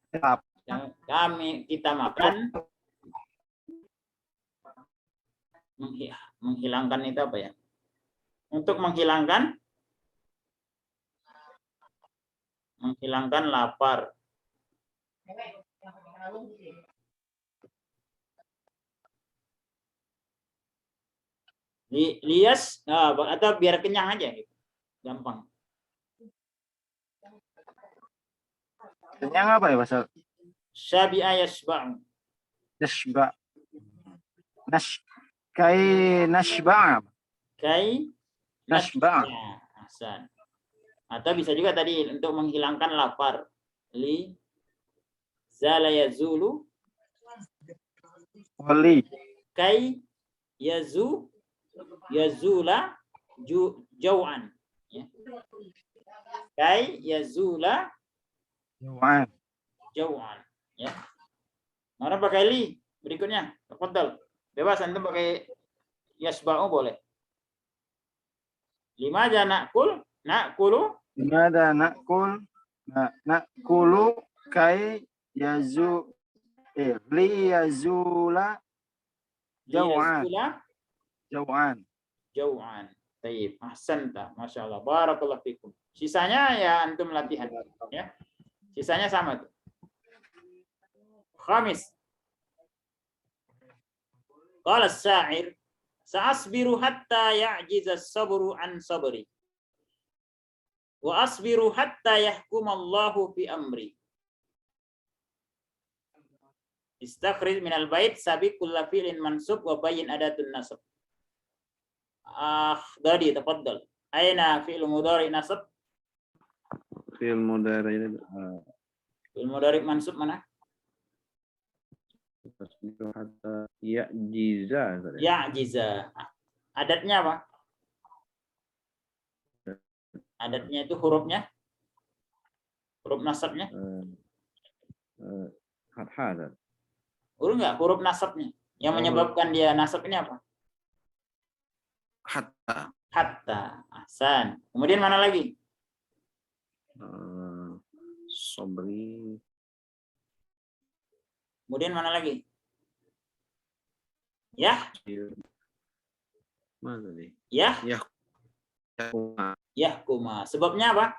S1: kita makan menghilangkan itu apa ya? Untuk menghilangkan lapar. Lias atau biar kenyang aja gitu. Gampang.
S3: Kenyang apa ya, Ustaz?
S1: Syabi'a yashba'u.
S3: Yashba. Kai nashba'.
S1: Ya, ahsan. Atau bisa juga tadi untuk menghilangkan lapar. Li zala yazulu.
S3: Wali.
S1: Kai yazula jau'an. Ya. Kai yazula jau'an. Ya. Mana pakai li? Berikutnya, tafadhal. Bebas antum pakai yasba'u boleh. Limadza na'kulu?
S3: Limadza na'kulu kai li yazula jau'an.
S1: Tayyib. Ahsanta. Masya Allah. Barakallahu fikum. Sisanya ya antum latihan. Ya. Sisanya sama tuh. Khamis. Qala as-sa'ir sa'asbiru hatta ya'jiza as-sabru an sabri. Wa asbiru hatta yahkum Allahu fi amri. Istakhrij minal bait sabiq kulla fi'lin mansub wa bayyin adatun nasab. Akhdari tafaddal. Aina fi'il mudhari nasab?
S4: Fi'il mudhari
S1: Fi'il mudhari mansub mana?
S4: hatta ya'jiza.
S1: Ya'jiza. Adatnya apa? Adatnya itu hurufnya? Huruf nasabnya?
S4: Hatta.
S1: Huruf enggak? Huruf nasabnya. Yang menyebabkan dia nasab ini apa?
S4: Hatta.
S1: Hatta. Ahsan. Kemudian mana lagi?
S4: Sobri.
S1: Kemudian mana lagi? Ya.
S4: Mana nih?
S1: Ya.
S4: Ya.
S1: Kuma. Sebabnya apa?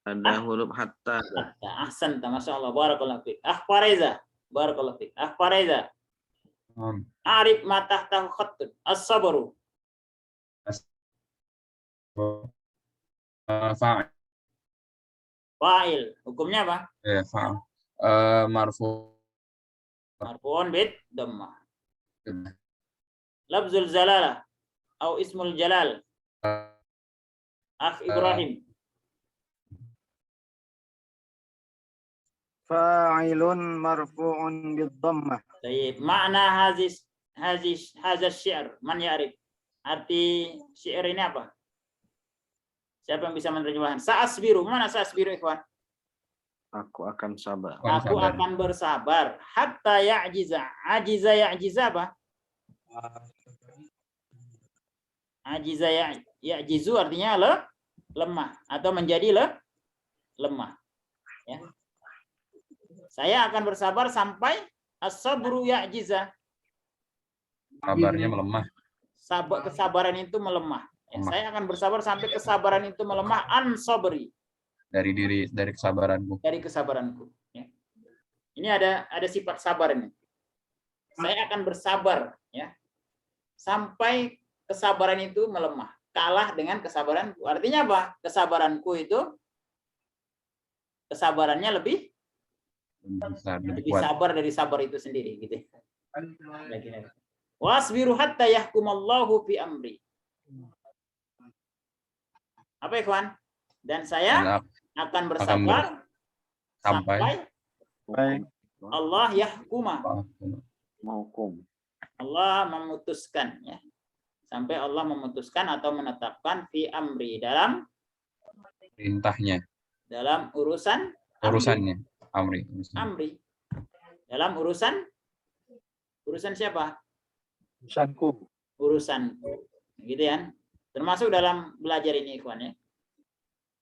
S4: Ada huruf hatta.
S1: Hatta. Ahsan. Masya Allah. Barakallahu fiik. Akhbareza. Barakallahu fiik. Akhbareza. Arif ma tahtahu khattun. As-sabru.
S2: Fa'il.
S1: Fa'il. Hukumnya apa?
S2: Ya, fa'il. Marfu.
S1: Marfu'un bid dhammah. Lafzul zalalah atau ismul jalal. Akh Ibrahim.
S3: Fa'ilun marfu'un bid-dhammah.
S1: Baik, makna hadza syi'r, man ya'rif? Arti syair ini apa? Siapa yang bisa menerjemahkan? Sa'asbiru, mana sa'asbiru ikhwan?
S4: Aku akan sabar.
S1: Aku akan bersabar hatta ya'jiza. Ajiza ya'jiza apa? Ajiza ya'jizu artinya lemah atau menjadi lemah. Ya. Saya akan bersabar sampai as-sabru ya'jiza.
S2: Sabarnya melemah.
S1: Kesabaran itu melemah. Ya, saya akan bersabar sampai kesabaran itu melemah an sabri.
S2: Dari kesabaranku.
S1: Dari kesabaranku. Ya. Ini ada sifat sabar ini. Saya akan bersabar, ya, sampai kesabaran itu melemah, kalah dengan kesabaranku. Artinya apa? Kesabaranku itu kesabarannya lebih
S2: besar, lebih
S1: kuat.
S2: kuat.
S1: Sabar dari sabar itu sendiri, gitu. Wasbiru hatta yahkumallahu fi amri. Apa ikhwan? Dan saya akan bersabar sampai Allah yahkuma. Allah memutuskan, ya. Sampai Allah memutuskan atau menetapkan fi amri, dalam
S2: Perintahnya.
S1: Dalam
S2: Urusannya. Amri.
S1: Dalam urusan siapa?
S3: Urusanku.
S1: Urusanku. Gitu ya. Termasuk dalam belajar ini, ikhwan, ya.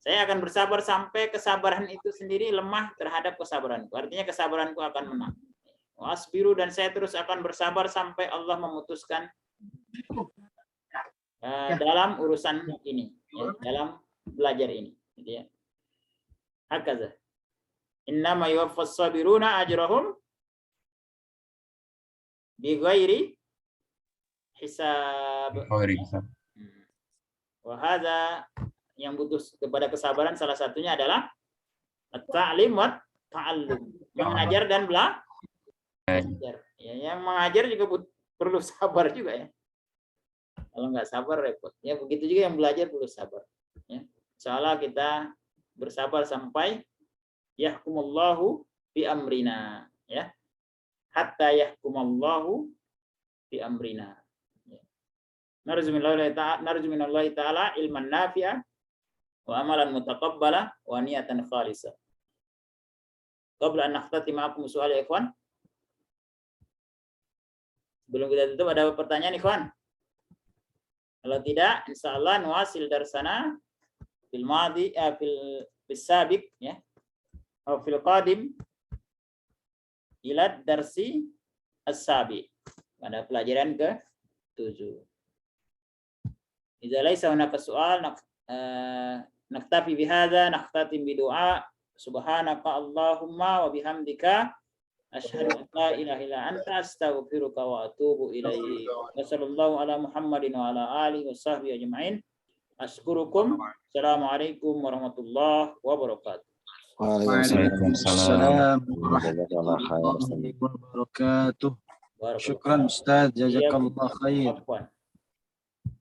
S1: Saya akan bersabar sampai kesabaran itu sendiri lemah terhadap kesabaranku. Artinya kesabaranku akan menang. Wasbiru, dan saya terus akan bersabar sampai Allah memutuskan dalam urusan ini, ya, dalam belajar ini. Gitu ya. Hakaza. Innama yuwaffas sabiruna ajrahum bighairi hisab. Wa hadza, yang butuh kepada kesabaran salah satunya adalah at-ta'lim wa ta'allum, mengajar dan belajar. Ya, yang mengajar juga perlu sabar juga, ya. Kalau nggak sabar repot. Ya, begitu juga yang belajar perlu sabar. Ya. Insyaallah kita bersabar sampai yahkumullahu bi amrina, ya. Hatta yahkumallahu bi amrina. Narju minallahi ta'ala ilman nafi'a wa amalan mutaqabbala wa niyatan khalisa. Qabla an nakhtatima akum soal, ya ikhwan. Sebelum kita tutup, ada pertanyaan, ikhwan? Kalau tidak, insyaallah nuwasil darsana fil madi fil sabiq, ya. Atau fil qadim ila darsi as-sabiq, pada pelajaran ke-7. Idza laisa hunaka su'al naktafi bihadza, nakhtatim bidu'a subhanaka Allahumma wa bihamdika asyhadu an la ilaha illa anta astaghfiruka wa atubu ilaik. Wassallallahu ala Muhammadin wa ala alihi wa sahbihi ajma'in. Askurukum. Assalamualaikum warahmatullahi wabarakatuh.
S3: Waalaikumsalam warahmatullahi wabarakatuh. Syukran Ustaz, jazakallah khair.
S1: Afwan.